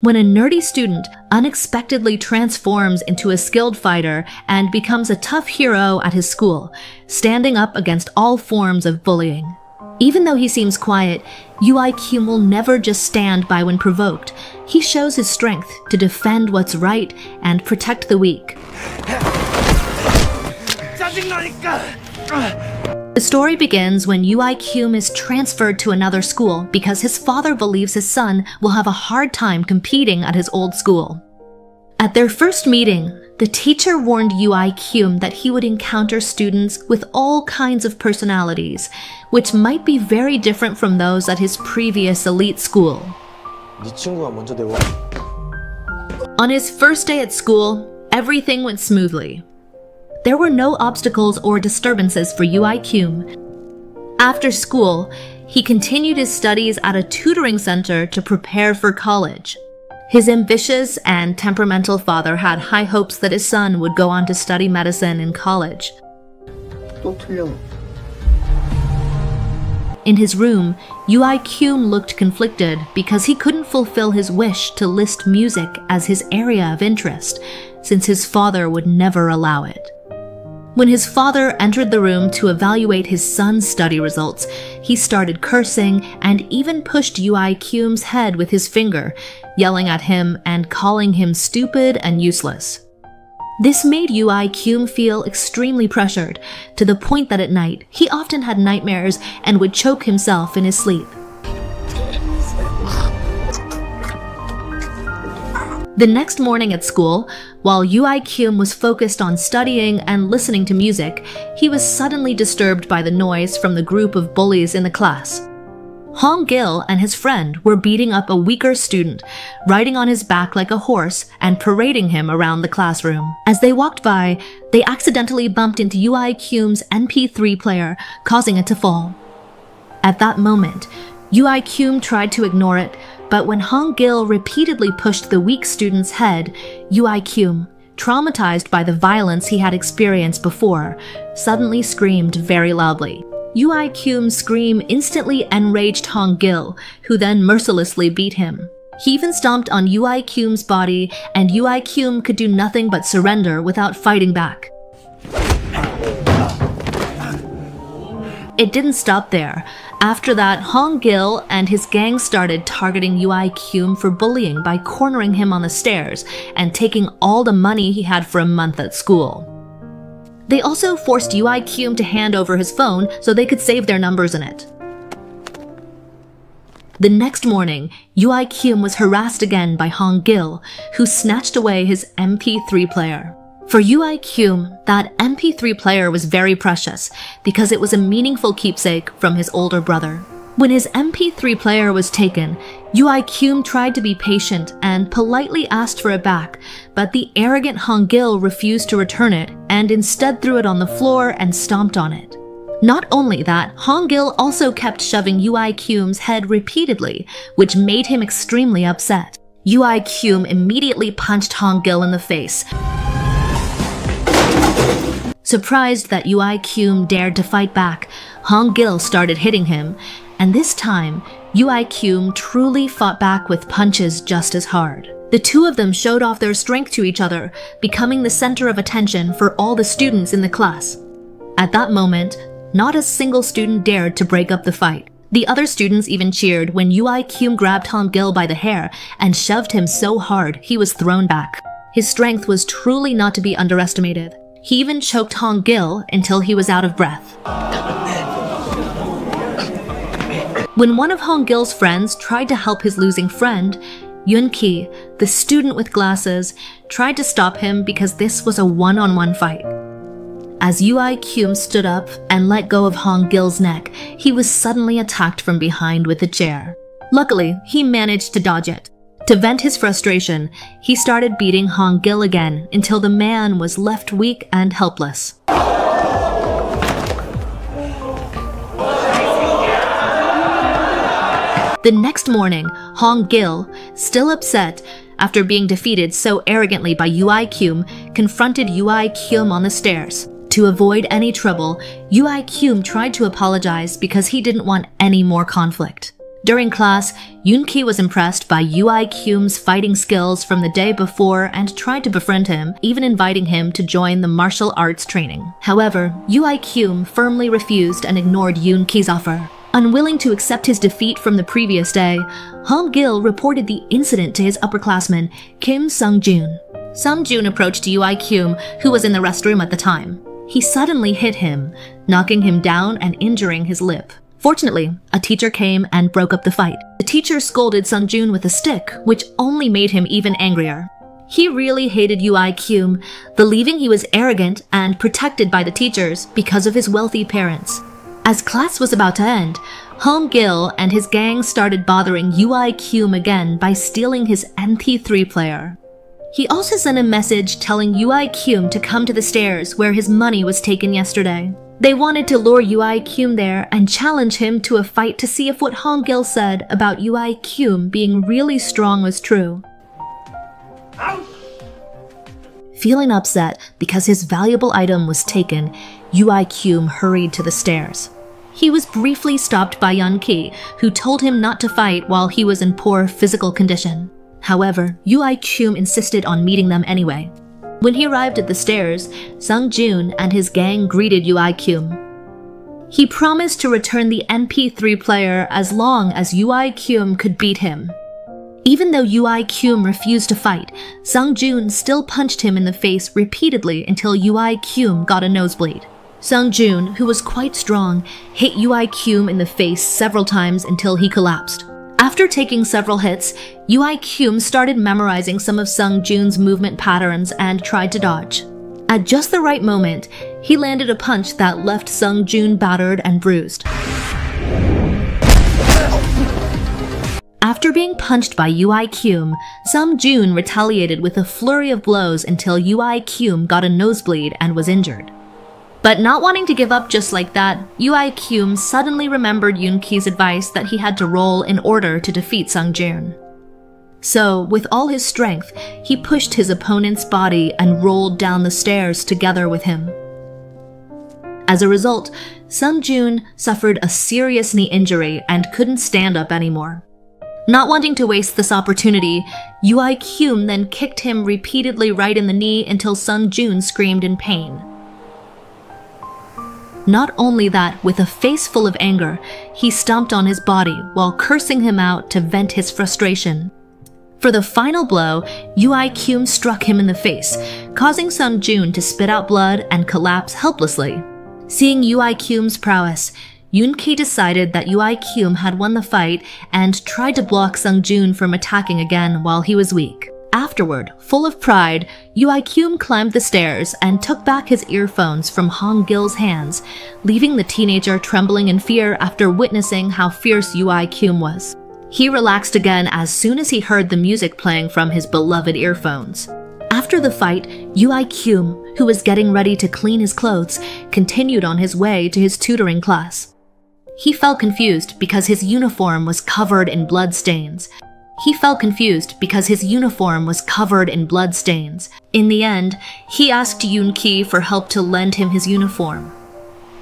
when a nerdy student unexpectedly transforms into a skilled fighter and becomes a tough hero at his school, standing up against all forms of bullying. Even though he seems quiet, Kyum will never just stand by when provoked. He shows his strength to defend what's right and protect the weak. The story begins when Kyum is transferred to another school because his father believes his son will have a hard time competing at his old school. At their first meeting, the teacher warned Kyum that he would encounter students with all kinds of personalities, which might be very different from those at his previous elite school. On his first day at school, everything went smoothly. There were no obstacles or disturbances for Kyum. After school, he continued his studies at a tutoring center to prepare for college. His ambitious and temperamental father had high hopes that his son would go on to study medicine in college. In his room, Kyum looked conflicted because he couldn't fulfill his wish to list music as his area of interest, since his father would never allow it. When his father entered the room to evaluate his son's study results, he started cursing and even pushed Kyum's head with his finger, yelling at him and calling him stupid and useless. This made Kyum feel extremely pressured, to the point that at night, he often had nightmares and would choke himself in his sleep. The next morning at school, while Kyum was focused on studying and listening to music, he was suddenly disturbed by the noise from the group of bullies in the class. Hong-gil and his friend were beating up a weaker student, riding on his back like a horse and parading him around the classroom. As they walked by, they accidentally bumped into Kyum's MP3 player, causing it to fall. At that moment, Kyum tried to ignore it, but when Hong-gil repeatedly pushed the weak student's head, Kyum, traumatized by the violence he had experienced before, suddenly screamed very loudly. Kyum's scream instantly enraged Hong-gil, who then mercilessly beat him. He even stomped on Kyum's body, and Kyum could do nothing but surrender without fighting back. It didn't stop there. After that, Hong-gil and his gang started targeting Kyum for bullying by cornering him on the stairs and taking all the money he had for a month at school. They also forced Kyum to hand over his phone so they could save their numbers in it. The next morning, Kyum was harassed again by Hong-gil, who snatched away his MP3 player. For Kyum, that MP3 player was very precious because it was a meaningful keepsake from his older brother. When his MP3 player was taken, Kyum tried to be patient and politely asked for it back, but the arrogant Hong-gil refused to return it and instead threw it on the floor and stomped on it. Not only that, Hong-gil also kept shoving Kyum's head repeatedly, which made him extremely upset. Kyum immediately punched Hong-gil in the face. Surprised that Kyum dared to fight back, Hong-gil started hitting him, and this time, Kyum truly fought back with punches just as hard. The two of them showed off their strength to each other, becoming the center of attention for all the students in the class. At that moment, not a single student dared to break up the fight. The other students even cheered when Kyum grabbed Hong-gil by the hair and shoved him so hard he was thrown back. His strength was truly not to be underestimated. He even choked Hong-gil until he was out of breath. When one of Hong-gil's friends tried to help his losing friend, Yun-ki, the student with glasses, tried to stop him because this was a one-on-one fight. As Kyum stood up and let go of Hong-gil's neck, he was suddenly attacked from behind with a chair. Luckily, he managed to dodge it. To vent his frustration, he started beating Hong-gil again until the man was left weak and helpless. The next morning, Hong-gil, still upset after being defeated so arrogantly by Kyum, confronted Kyum on the stairs. To avoid any trouble, Kyum tried to apologize because he didn't want any more conflict. During class, Yoon-ki was impressed by UI-kyum's fighting skills from the day before and tried to befriend him, even inviting him to join the martial arts training. However, UI-kyum firmly refused and ignored Yoon-ki's offer. Unwilling to accept his defeat from the previous day, Hong-gil reported the incident to his upperclassman, Kim Sung-joon. Sung-joon approached UI-kyum, who was in the restroom at the time. He suddenly hit him, knocking him down and injuring his lip. Fortunately, a teacher came and broke up the fight. The teacher scolded Sung-joon with a stick, which only made him even angrier. He really hated UI-kyum, believing he was arrogant and protected by the teachers because of his wealthy parents. As class was about to end, Hong-gil and his gang started bothering UI-kyum again by stealing his MP3 player. He also sent a message telling UI-kyum to come to the stairs where his money was taken yesterday. They wanted to lure UI-kyum there and challenge him to a fight to see if what Hong-gil said about UI-kyum being really strong was true. Feeling upset because his valuable item was taken, UI-kyum hurried to the stairs. He was briefly stopped by Yoon-ki, who told him not to fight while he was in poor physical condition. However, UI-kyum insisted on meeting them anyway. When he arrived at the stairs, Sung-joon and his gang greeted UI-kyum. He promised to return the MP3 player as long as UI-kyum could beat him. Even though UI-kyum refused to fight, Sung-joon still punched him in the face repeatedly until UI-kyum got a nosebleed. Sung-joon, who was quite strong, hit UI-kyum in the face several times until he collapsed. After taking several hits, UI-kyum started memorizing some of Sung-joon's movement patterns and tried to dodge. At just the right moment, he landed a punch that left Sung-joon battered and bruised. After being punched by UI-kyum, Sung-joon retaliated with a flurry of blows until UI-kyum got a nosebleed and was injured. But not wanting to give up just like that, UI-kyum suddenly remembered Yoon-ki's advice that he had to roll in order to defeat Sung-joon. So, with all his strength, he pushed his opponent's body and rolled down the stairs together with him. As a result, Sung-joon suffered a serious knee injury and couldn't stand up anymore. Not wanting to waste this opportunity, UI-kyum then kicked him repeatedly right in the knee until Sung-joon screamed in pain. Not only that, with a face full of anger, he stomped on his body while cursing him out to vent his frustration. For the final blow, UI-kyum struck him in the face, causing Sung-joon to spit out blood and collapse helplessly. Seeing UI-kyum's prowess, Yoon-ki decided that UI-kyum had won the fight and tried to block Sung-joon from attacking again while he was weak. Afterward, full of pride, UI-kyum climbed the stairs and took back his earphones from Hong-gil's hands, leaving the teenager trembling in fear after witnessing how fierce UI-kyum was. He relaxed again as soon as he heard the music playing from his beloved earphones. After the fight, UI-kyum, who was getting ready to clean his clothes, continued on his way to his tutoring class. He felt confused because his uniform was covered in bloodstains. In the end, he asked Yoon-ki for help to lend him his uniform.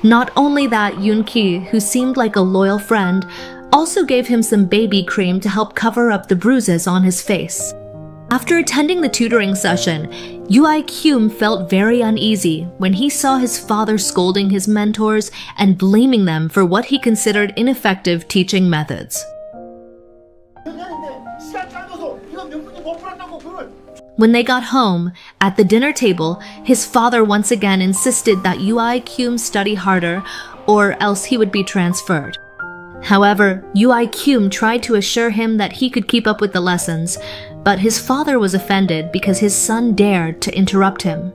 Not only that, Yoon-ki, who seemed like a loyal friend, also gave him some baby cream to help cover up the bruises on his face. After attending the tutoring session, UI-kyum felt very uneasy when he saw his father scolding his mentors and blaming them for what he considered ineffective teaching methods. When they got home, at the dinner table, his father once again insisted that UI-kyum study harder or else he would be transferred. However, UI-kyum tried to assure him that he could keep up with the lessons, but his father was offended because his son dared to interrupt him.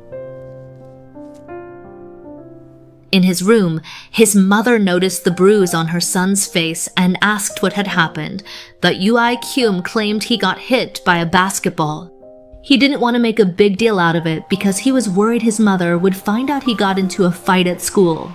In his room, his mother noticed the bruise on her son's face and asked what had happened, but UI-kyum claimed he got hit by a basketball. He didn't want to make a big deal out of it because he was worried his mother would find out he got into a fight at school.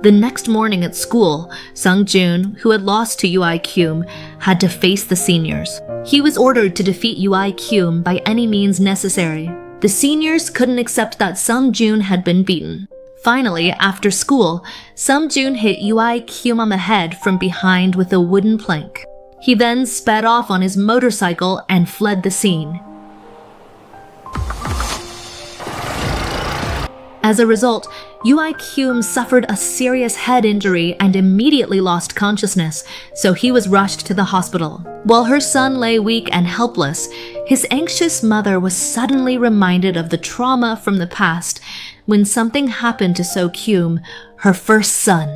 The next morning at school, Sung-joon, who had lost to UI-kyum, had to face the seniors. He was ordered to defeat UI-kyum by any means necessary. The seniors couldn't accept that Sung-joon had been beaten. Finally, after school, Sung-joon hit Ui-kyum on the head from behind with a wooden plank. He then sped off on his motorcycle and fled the scene. As a result, Ui-kyum suffered a serious head injury and immediately lost consciousness, so he was rushed to the hospital. While her son lay weak and helpless, his anxious mother was suddenly reminded of the trauma from the past when something happened to So-kyum, her first son.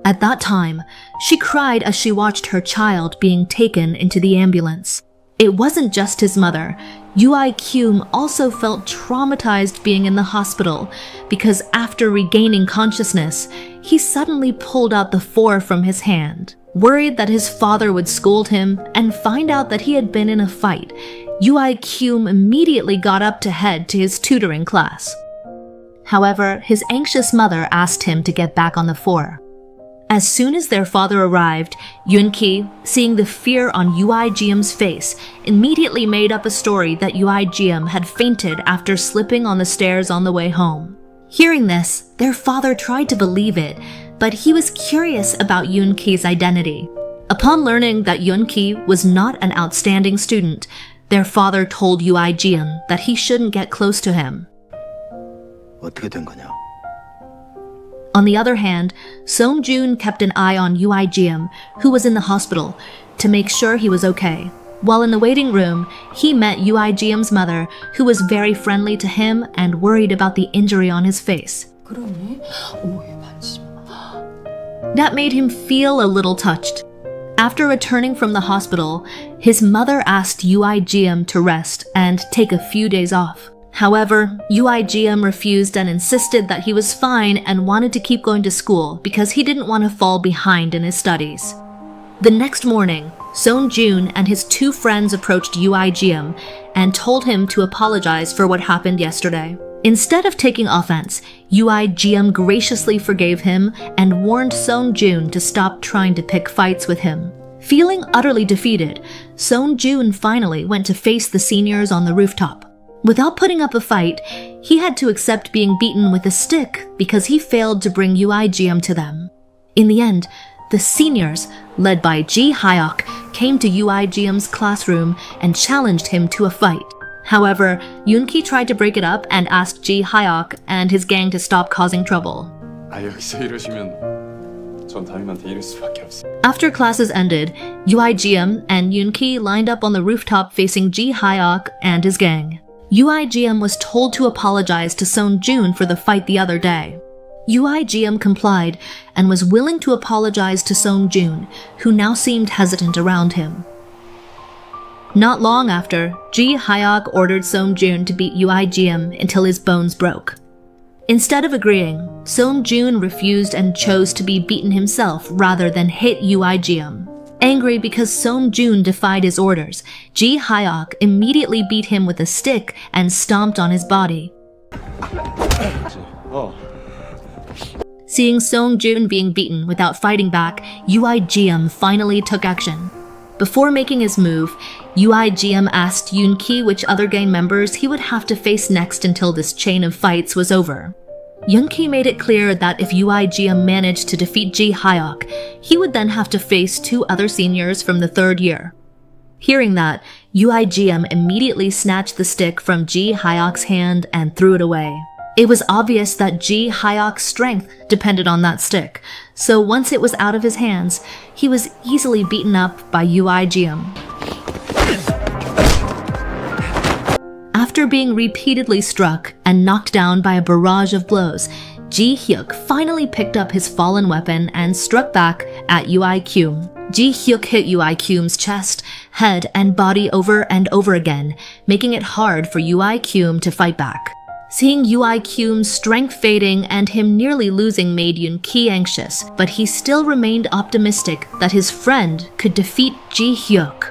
At that time, she cried as she watched her child being taken into the ambulance. It wasn't just his mother. Ui-kyum also felt traumatized being in the hospital because after regaining consciousness, he suddenly pulled out the four from his hand. Worried that his father would scold him and find out that he had been in a fight, Ui-kyum immediately got up to head to his tutoring class. However, his anxious mother asked him to get back on the four. As soon as their father arrived, Yoon-ki, seeing the fear on Ui-kyum's face, immediately made up a story that Ui-kyum had fainted after slipping on the stairs on the way home. Hearing this, their father tried to believe it, but he was curious about Yoon-ki's identity. Upon learning that Yoon-ki was not an outstanding student, their father told Ui-kyum that he shouldn't get close to him. 어떻게 된 거냐? On the other hand, Sung-joon kept an eye on Ui-kyum, who was in the hospital, to make sure he was okay. While in the waiting room, he met Ui-kyum's mother, who was very friendly to him and worried about the injury on his face. That made him feel a little touched. After returning from the hospital, his mother asked Ui-kyum to rest and take a few days off. However, Ui-kyum refused and insisted that he was fine and wanted to keep going to school because he didn't want to fall behind in his studies. The next morning, Sung-joon and his two friends approached Ui-kyum and told him to apologize for what happened yesterday. Instead of taking offense, Ui-kyum graciously forgave him and warned Sung-joon to stop trying to pick fights with him. Feeling utterly defeated, Sung-joon finally went to face the seniors on the rooftop. Without putting up a fight, he had to accept being beaten with a stick because he failed to bring Ui-kyum to them. In the end, the seniors, led by Ji-hyuk, came to Ui-kyum's classroom and challenged him to a fight. However, Yoon-ki tried to break it up and asked Ji-hyuk and his gang to stop causing trouble. After classes ended, Ui-kyum and Yoon-ki lined up on the rooftop facing Ji-hyuk and his gang. Ui-kyum was told to apologize to Sung-joon for the fight the other day. Ui-kyum complied and was willing to apologize to Sung-joon, who now seemed hesitant around him. Not long after, Ji-hyuk ordered Sung-joon to beat Ui-kyum until his bones broke. Instead of agreeing, Sung-joon refused and chose to be beaten himself rather than hit Ui-kyum. Angry because Sung-joon defied his orders, Ji-hyuk immediately beat him with a stick and stomped on his body. Seeing Sung-joon being beaten without fighting back, Ui-kyum finally took action. Before making his move, Ui-kyum asked Yoon-ki which other gang members he would have to face next until this chain of fights was over. Yoon-ki made it clear that if Ui-kyum managed to defeat Ji-hyuk, he would then have to face two other seniors from the third year. Hearing that, Ui-kyum immediately snatched the stick from Ji-hyuk's hand and threw it away. It was obvious that Ji-hyuk's strength depended on that stick, so once it was out of his hands, he was easily beaten up by Ui-kyum. After being repeatedly struck and knocked down by a barrage of blows, Ji-hyuk finally picked up his fallen weapon and struck back at Ui-kyum. Ji-hyuk hit Ui-kyum's chest, head, and body over and over again, making it hard for Ui-kyum to fight back. Seeing Ui-kyum's strength fading and him nearly losing made Yoon-ki anxious, but he still remained optimistic that his friend could defeat Ji-hyuk.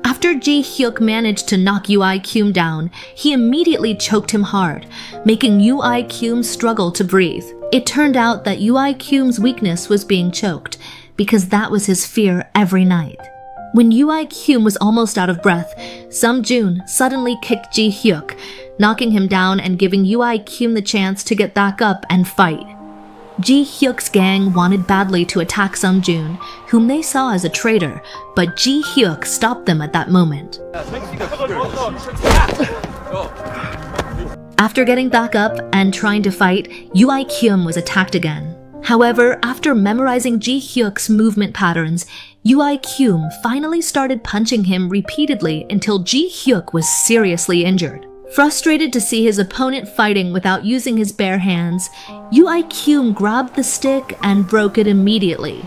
After Ji-hyuk managed to knock Ui-kyum down, he immediately choked him hard, making Ui-kyum struggle to breathe. It turned out that Ui-kyum's weakness was being choked, because that was his fear every night. When Ui-kyum was almost out of breath, Sung-joon suddenly kicked Ji-hyuk, knocking him down and giving Ui-kyum the chance to get back up and fight. Ji-hyuk's gang wanted badly to attack Sung-joon, whom they saw as a traitor, but Ji-hyuk stopped them at that moment. After getting back up and trying to fight, Ui-kyum was attacked again. However, after memorizing Ji-hyuk's movement patterns, Ui-kyum finally started punching him repeatedly until Ji-hyuk was seriously injured. Frustrated to see his opponent fighting without using his bare hands, Ui-kyum grabbed the stick and broke it immediately.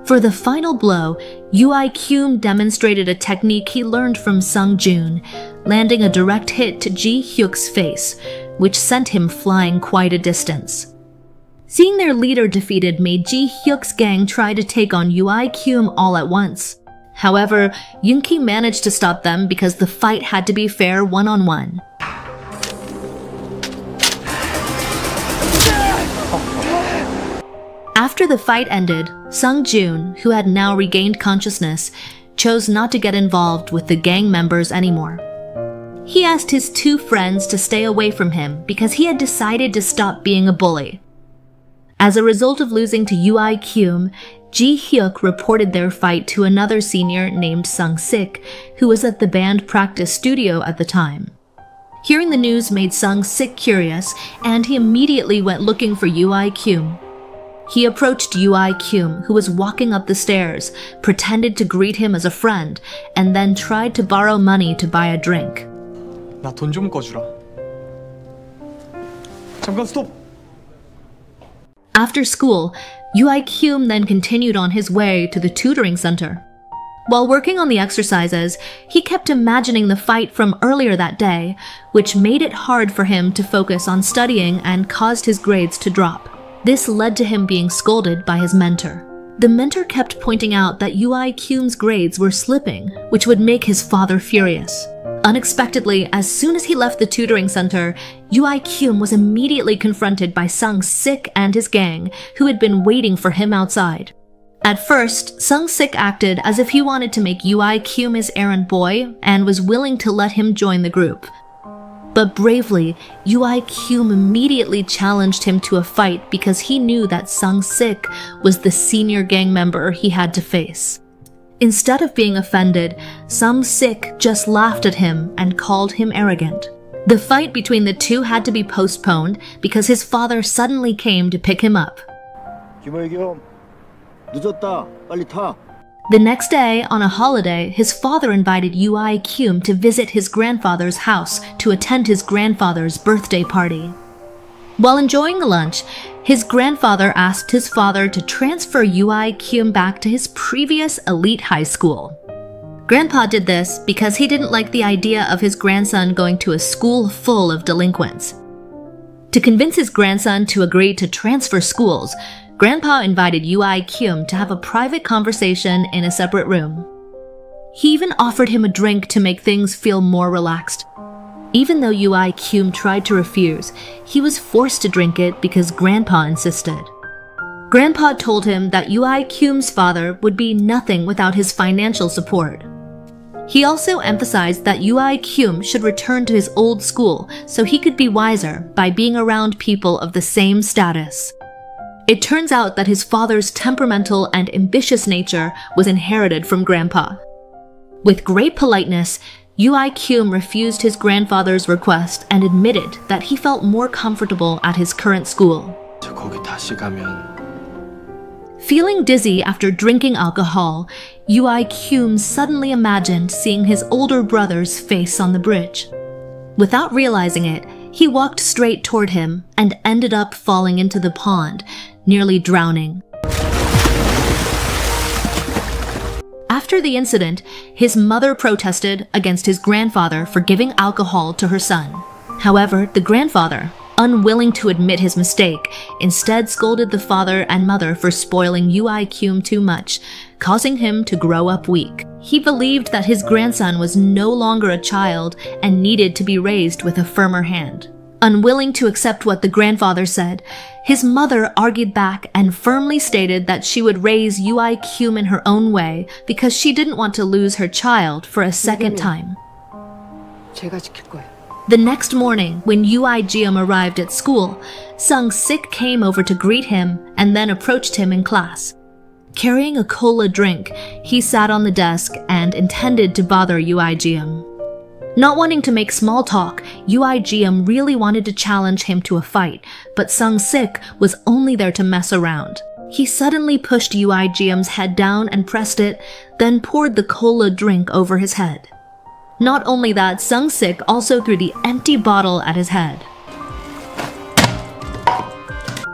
For the final blow, Ui-kyum demonstrated a technique he learned from Sung-joon, landing a direct hit to Ji-hyuk's face, which sent him flying quite a distance. Seeing their leader defeated made Ji-hyuk's gang try to take on Ui-kyum all at once. However, Yoonki managed to stop them because the fight had to be fair one-on-one. After the fight ended, Sung-joon, who had now regained consciousness, chose not to get involved with the gang members anymore. He asked his two friends to stay away from him because he had decided to stop being a bully. As a result of losing to Ui-kyum, Ji-hyuk reported their fight to another senior named Sung-sik, who was at the band practice studio at the time. Hearing the news made Sung-sik curious, and he immediately went looking for Ui-kyum. He approached Ui-kyum, who was walking up the stairs, pretended to greet him as a friend, and then tried to borrow money to buy a drink. 나 돈 좀 꺼주라. 잠깐 스톱! After school, Ui-kyum then continued on his way to the tutoring center. While working on the exercises, he kept imagining the fight from earlier that day, which made it hard for him to focus on studying and caused his grades to drop. This led to him being scolded by his mentor. The mentor kept pointing out that Ui-kyum's grades were slipping, which would make his father furious. Unexpectedly, as soon as he left the tutoring center, Ui-kyum was immediately confronted by Sung-sik and his gang, who had been waiting for him outside. At first, Sung-sik acted as if he wanted to make Ui-kyum his errand boy and was willing to let him join the group. But bravely, Ui-kyum immediately challenged him to a fight because he knew that Sung-sik was the senior gang member he had to face. Instead of being offended, Sung-sik just laughed at him and called him arrogant. The fight between the two had to be postponed because his father suddenly came to pick him up. 늦었다. 빨리 타. The next day, on a holiday, his father invited Ui-kyum to visit his grandfather's house to attend his grandfather's birthday party. While enjoying the lunch, his grandfather asked his father to transfer Ui-kyum back to his previous elite high school. Grandpa did this because he didn't like the idea of his grandson going to a school full of delinquents. To convince his grandson to agree to transfer schools, Grandpa invited Ui-kyum to have a private conversation in a separate room. He even offered him a drink to make things feel more relaxed. Even though Ui-kyum tried to refuse, he was forced to drink it because Grandpa insisted. Grandpa told him that Ui-kyum's father would be nothing without his financial support. He also emphasized that Ui-kyum should return to his old school so he could be wiser by being around people of the same status. It turns out that his father's temperamental and ambitious nature was inherited from Grandpa. With great politeness, Ui-kyum refused his grandfather's request and admitted that he felt more comfortable at his current school. 거기 다시 가면 Feeling dizzy after drinking alcohol, Ui-kyum suddenly imagined seeing his older brother's face on the bridge. Without realizing it, he walked straight toward him and ended up falling into the pond, nearly drowning. After the incident, his mother protested against his grandfather for giving alcohol to her son. However, the grandfather, unwilling to admit his mistake, instead scolded the father and mother for spoiling Ui-kyum too much, causing him to grow up weak. He believed that his grandson was no longer a child and needed to be raised with a firmer hand. Unwilling to accept what the grandfather said, his mother argued back and firmly stated that she would raise Ui-kyum in her own way because she didn't want to lose her child for a second time. 제가 지킬 거예요. The next morning, when UIGM arrived at school, Sung-sik came over to greet him and then approached him in class. Carrying a cola drink, he sat on the desk and intended to bother UIGM. Not wanting to make small talk, UIGM really wanted to challenge him to a fight, but Sung-sik was only there to mess around. He suddenly pushed UIGM's head down and pressed it, then poured the cola drink over his head. Not only that, Sung-sik also threw the empty bottle at his head.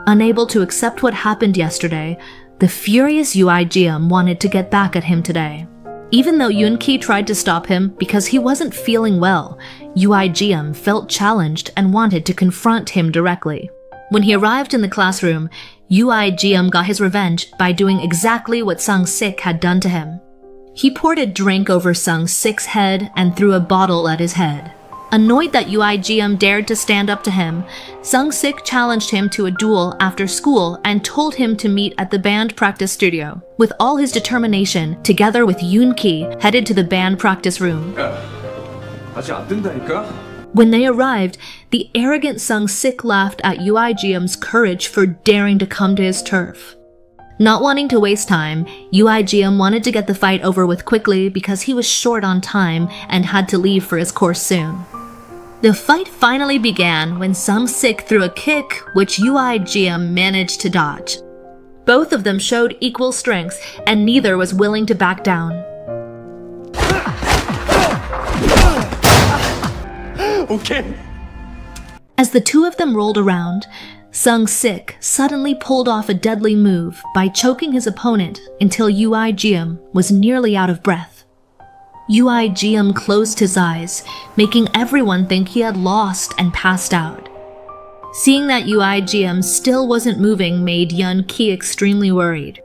Unable to accept what happened yesterday, the furious UIGM wanted to get back at him today. Even though Yoon-ki tried to stop him because he wasn't feeling well, UIGM felt challenged and wanted to confront him directly. When he arrived in the classroom, UIGM got his revenge by doing exactly what Sung-sik had done to him. He poured a drink over Sung-sik's head and threw a bottle at his head. Annoyed that UIGM dared to stand up to him, Sung-sik challenged him to a duel after school and told him to meet at the band practice studio. With all his determination, together with Yoon-ki, headed to the band practice room. 아직 안 된다니까? When they arrived, the arrogant Sung-sik laughed at UIGM's courage for daring to come to his turf. Not wanting to waste time, UIGM wanted to get the fight over with quickly because he was short on time and had to leave for his course soon. The fight finally began when Sung-sik threw a kick which UIGM managed to dodge. Both of them showed equal strengths and neither was willing to back down. Okay. As the two of them rolled around, Sung-sik suddenly pulled off a deadly move by choking his opponent until UIGM was nearly out of breath. UIGM closed his eyes, making everyone think he had lost and passed out. Seeing that UIGM still wasn't moving made Yoon-ki extremely worried.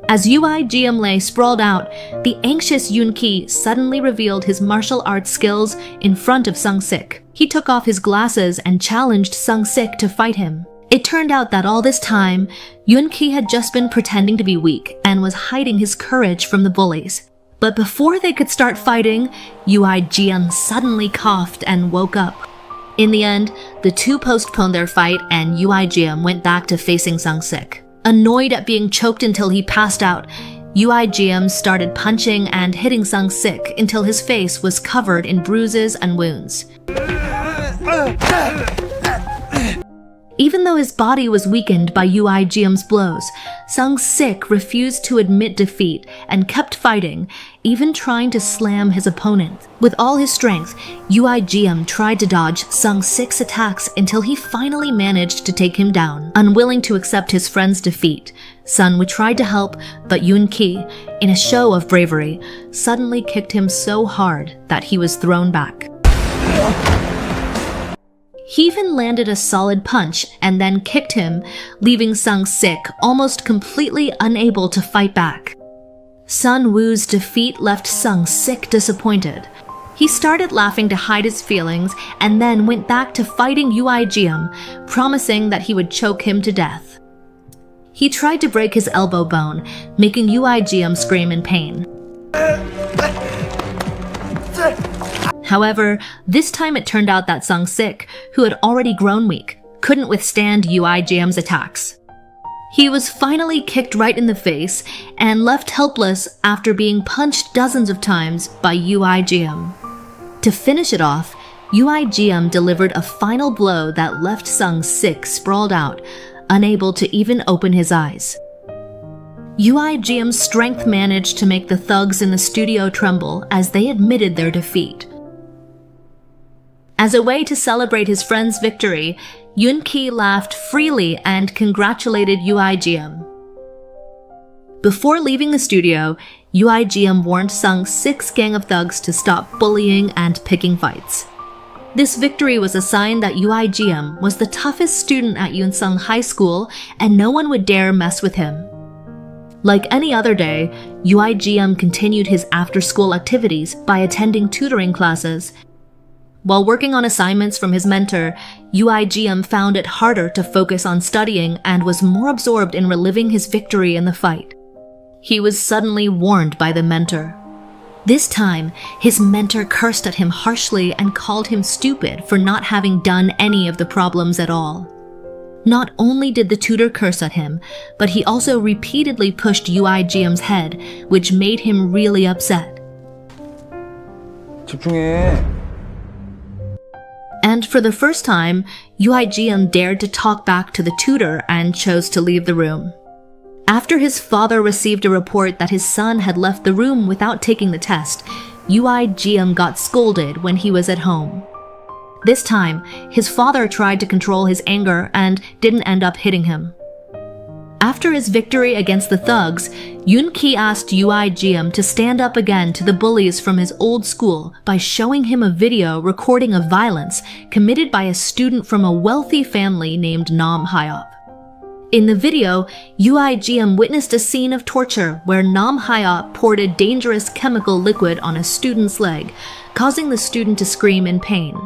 As UIGM lay sprawled out, the anxious Yoon-ki suddenly revealed his martial arts skills in front of Sung-sik. He took off his glasses and challenged Sung-sik to fight him. It turned out that all this time, Yoon-ki had just been pretending to be weak and was hiding his courage from the bullies. But before they could start fighting, UIGM suddenly coughed and woke up. In the end, the two postponed their fight and UIGM went back to facing Sung-sik. Annoyed at being choked until he passed out, UIGM started punching and hitting Sung-sik until his face was covered in bruises and wounds. Even though his body was weakened by UIGM's blows, Sung-sik refused to admit defeat and kept fighting, even trying to slam his opponent. With all his strength, UIGM tried to dodge Sung-sik's attacks until he finally managed to take him down. Unwilling to accept his friend's defeat, Sun tried to help, but Yoon-ki, in a show of bravery, suddenly kicked him so hard that he was thrown back. He even landed a solid punch and then kicked him, leaving Sung-sik almost completely unable to fight back. Sun Woo's defeat left Sung-sik disappointed. He started laughing to hide his feelings and then went back to fighting UIGM, promising that he would choke him to death. He tried to break his elbow bone, making UIGM scream in pain. However, this time it turned out that Sung-sik, who had already grown weak, couldn't withstand UIGM's attacks. He was finally kicked right in the face and left helpless after being punched dozens of times by UIGM. To finish it off, UIGM delivered a final blow that left Sung-sik sprawled out, unable to even open his eyes. UIGM's strength managed to make the thugs in the studio tremble as they admitted their defeat. As a way to celebrate his friend's victory, Yoon-ki laughed freely and congratulated UIGM. Before leaving the studio, UIGM warned Sung-sik's gang of thugs to stop bullying and picking fights. This victory was a sign that UIGM was the toughest student at Yonsung High School and no one would dare mess with him. Like any other day, UIGM continued his after-school activities by attending tutoring classes. While working on assignments from his mentor, UIGM found it harder to focus on studying and was more absorbed in reliving his victory in the fight. He was suddenly warned by the mentor. This time, his mentor cursed at him harshly and called him stupid for not having done any of the problems at all. Not only did the tutor curse at him, but he also repeatedly pushed UIGM's head, which made him really upset. 집중해. And for the first time, UIGM dared to talk back to the tutor and chose to leave the room. After his father received a report that his son had left the room without taking the test, UIGM got scolded when he was at home. This time, his father tried to control his anger and didn't end up hitting him. After his victory against the thugs, Yoon-ki asked UIGM to stand up again to the bullies from his old school by showing him a video recording of violence committed by a student from a wealthy family named Nam Hyop. In the video, UIGM witnessed a scene of torture where Nam Hyop poured a dangerous chemical liquid on a student's leg, causing the student to scream in pain.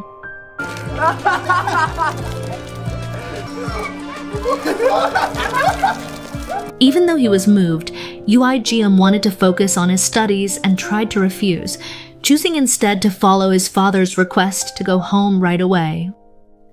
Even though he was moved, UIGM wanted to focus on his studies and tried to refuse, choosing instead to follow his father's request to go home right away.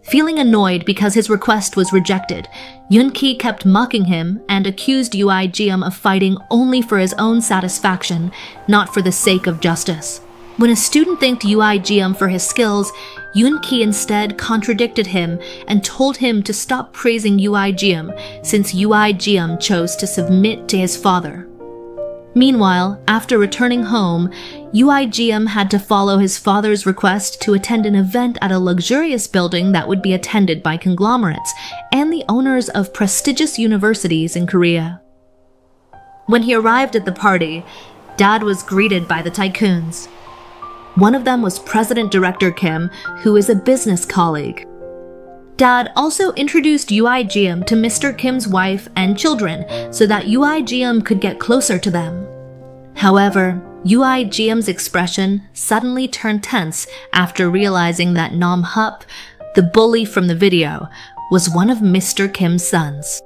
Feeling annoyed because his request was rejected, Yoon-ki kept mocking him and accused UIGM of fighting only for his own satisfaction, not for the sake of justice. When a student thanked UIGM for his skills, Yoon-ki instead contradicted him and told him to stop praising UIGM since UIGM chose to submit to his father. Meanwhile, after returning home, UIGM had to follow his father's request to attend an event at a luxurious building that would be attended by conglomerates and the owners of prestigious universities in Korea. When he arrived at the party, Dad was greeted by the tycoons. One of them was President Director Kim, who is a business colleague. Dad also introduced UIGM to Mr. Kim's wife and children so that UIGM could get closer to them. However, UIGM's expression suddenly turned tense after realizing that Nam Hyop, the bully from the video, was one of Mr. Kim's sons.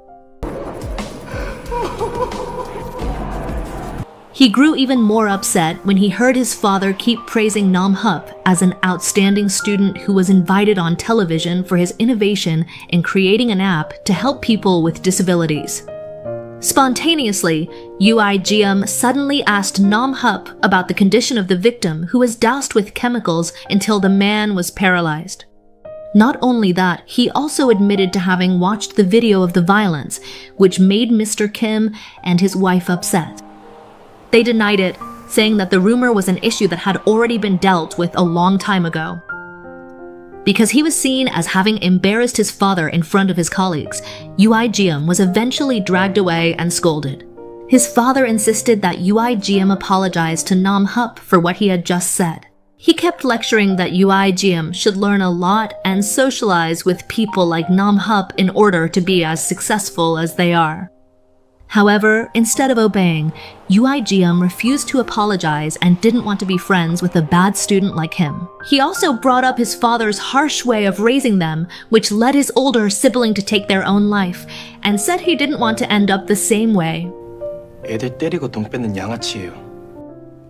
He grew even more upset when he heard his father keep praising Nam Hyop as an outstanding student who was invited on television for his innovation in creating an app to help people with disabilities. Spontaneously, UIGM suddenly asked Nam Hyop about the condition of the victim who was doused with chemicals until the man was paralyzed. Not only that, he also admitted to having watched the video of the violence, which made Mr. Kim and his wife upset. They denied it, saying that the rumor was an issue that had already been dealt with a long time ago. Because he was seen as having embarrassed his father in front of his colleagues, UIGM was eventually dragged away and scolded. His father insisted that UIGM apologize to Nam Hyop for what he had just said. He kept lecturing that UIGM should learn a lot and socialize with people like Nam Hyop in order to be as successful as they are. However, instead of obeying, UIGM refused to apologize and didn't want to be friends with a bad student like him. He also brought up his father's harsh way of raising them, which led his older sibling to take their own life, and said he didn't want to end up the same way. 애들 때리고 똥 뺏는 양아치예요.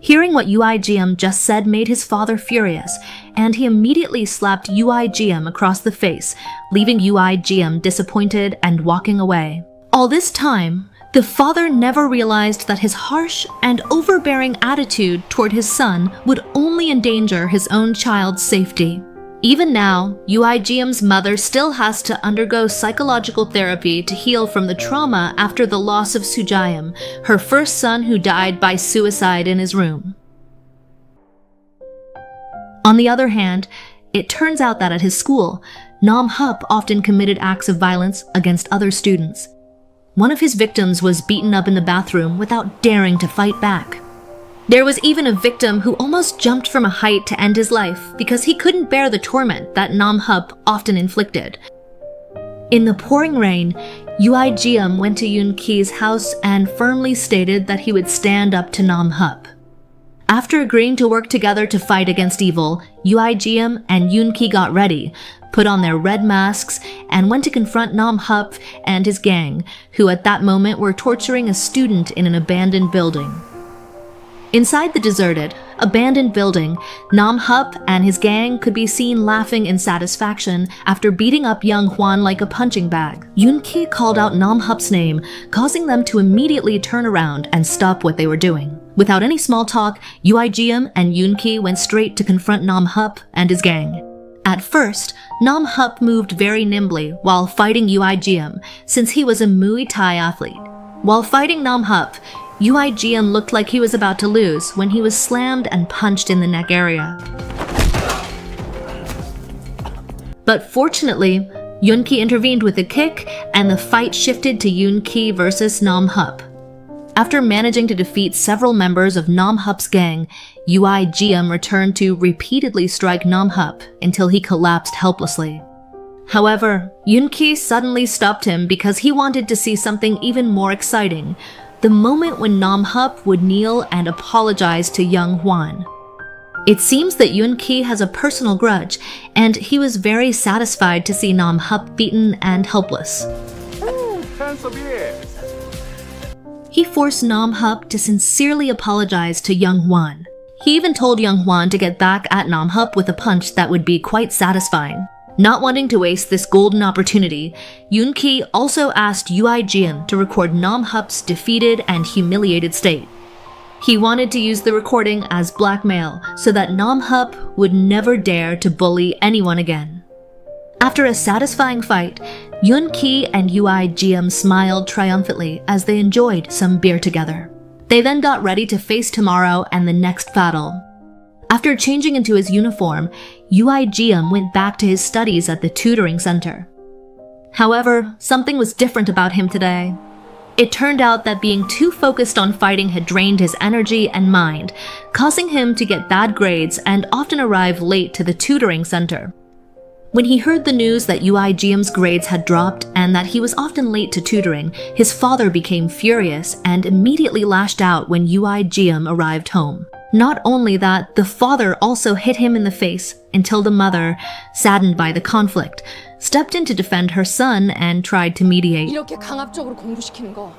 Hearing what UIGM just said made his father furious, and he immediately slapped UIGM across the face, leaving UIGM disappointed and walking away. All this time, the father never realized that his harsh and overbearing attitude toward his son would only endanger his own child's safety. Even now, UIGM's mother still has to undergo psychological therapy to heal from the trauma after the loss of Sujayam, her first son who died by suicide in his room. On the other hand, it turns out that at his school, Nam Hyop often committed acts of violence against other students. One of his victims was beaten up in the bathroom without daring to fight back. There was even a victim who almost jumped from a height to end his life because he couldn't bear the torment that Nam Hyop often inflicted. In the pouring rain, UIGM went to Yoon-ki's house and firmly stated that he would stand up to Nam Hyop. After agreeing to work together to fight against evil, UIGM and Yoon-ki got ready, put on their red masks, and went to confront Nam Hyop and his gang, who at that moment were torturing a student in an abandoned building. Inside the deserted, abandoned building, Nam Hup and his gang could be seen laughing in satisfaction after beating up young Hwan like a punching bag. Yoon-ki called out Nam Hup's name, causing them to immediately turn around and stop what they were doing. Without any small talk, UIGM and Yoon-ki went straight to confront Nam Hup and his gang. At first, Nam Hup moved very nimbly while fighting UIGM, since he was a Muay Thai athlete. While fighting Nam Hup, UIGM looked like he was about to lose when he was slammed and punched in the neck area. But fortunately, Yoon-ki intervened with a kick and the fight shifted to Yoon-ki versus Nam Hup. After managing to defeat several members of Nam Hup's gang, UIGM returned to repeatedly strike Nam Hup until he collapsed helplessly. However, Yoon-ki suddenly stopped him because he wanted to see something even more exciting, the moment when Nam Hup would kneel and apologize to young Hwan. It seems that Yoon-ki has a personal grudge, and he was very satisfied to see Nam Hup beaten and helpless. He forced Nam Hup to sincerely apologize to young Hwan. He even told young Hwan to get back at Nam Hup with a punch that would be quite satisfying. Not wanting to waste this golden opportunity, Yoon-ki also asked UIGM to record Nam Hup's defeated and humiliated state. He wanted to use the recording as blackmail so that Nam Hup would never dare to bully anyone again. After a satisfying fight, Yoon-ki and UIGM smiled triumphantly as they enjoyed some beer together. They then got ready to face tomorrow and the next battle. After changing into his uniform, UIGM went back to his studies at the tutoring center. However, something was different about him today. It turned out that being too focused on fighting had drained his energy and mind, causing him to get bad grades and often arrive late to the tutoring center. When he heard the news that UIGM's grades had dropped and that he was often late to tutoring, his father became furious and immediately lashed out when UIGM arrived home. Not only that, the father also hit him in the face until the mother, saddened by the conflict, stepped in to defend her son and tried to mediate. 이렇게 강압적으로 공부시키는 거.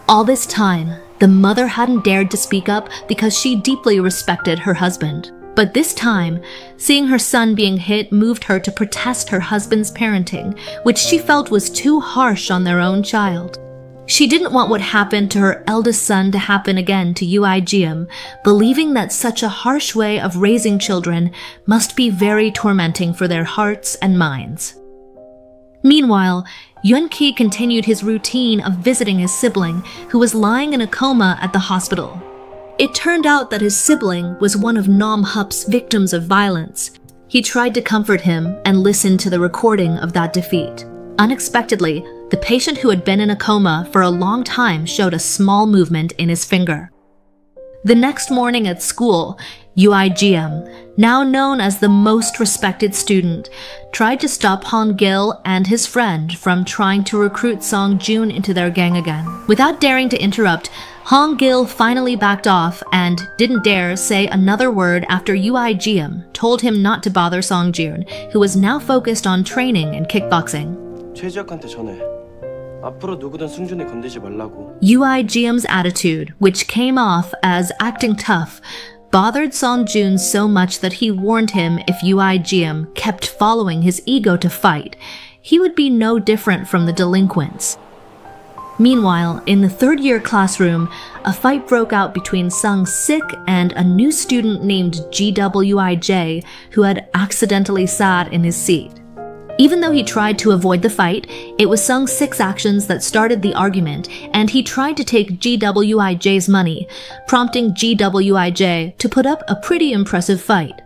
All this time, the mother hadn't dared to speak up because she deeply respected her husband. But this time, seeing her son being hit moved her to protest her husband's parenting, which she felt was too harsh on their own child. She didn't want what happened to her eldest son to happen again to UIGM, believing that such a harsh way of raising children must be very tormenting for their hearts and minds. Meanwhile, Yoon-ki continued his routine of visiting his sibling, who was lying in a coma at the hospital. It turned out that his sibling was one of Nam Hup's victims of violence. He tried to comfort him and listened to the recording of that defeat. Unexpectedly, the patient who had been in a coma for a long time showed a small movement in his finger. The next morning at school, UIGM, now known as the most respected student, tried to stop Hong-gil and his friend from trying to recruit Song-joon into their gang again. Without daring to interrupt, Hong-gil finally backed off and didn't dare say another word after UIGM told him not to bother Song-joon, who was now focused on training and kickboxing. 최지학한테 전해. 앞으로 누구든 승준이 건드리지 말라고. UIGM's attitude, which came off as acting tough, bothered Song-joon so much that he warned him if UIGM kept following his ego to fight, he would be no different from the delinquents. Meanwhile, in the third-year classroom, a fight broke out between Sung-sik and a new student named GWIJ, who had accidentally sat in his seat. Even though he tried to avoid the fight, it was Sung-sik's actions that started the argument, and he tried to take GWIJ's money, prompting GWIJ to put up a pretty impressive fight.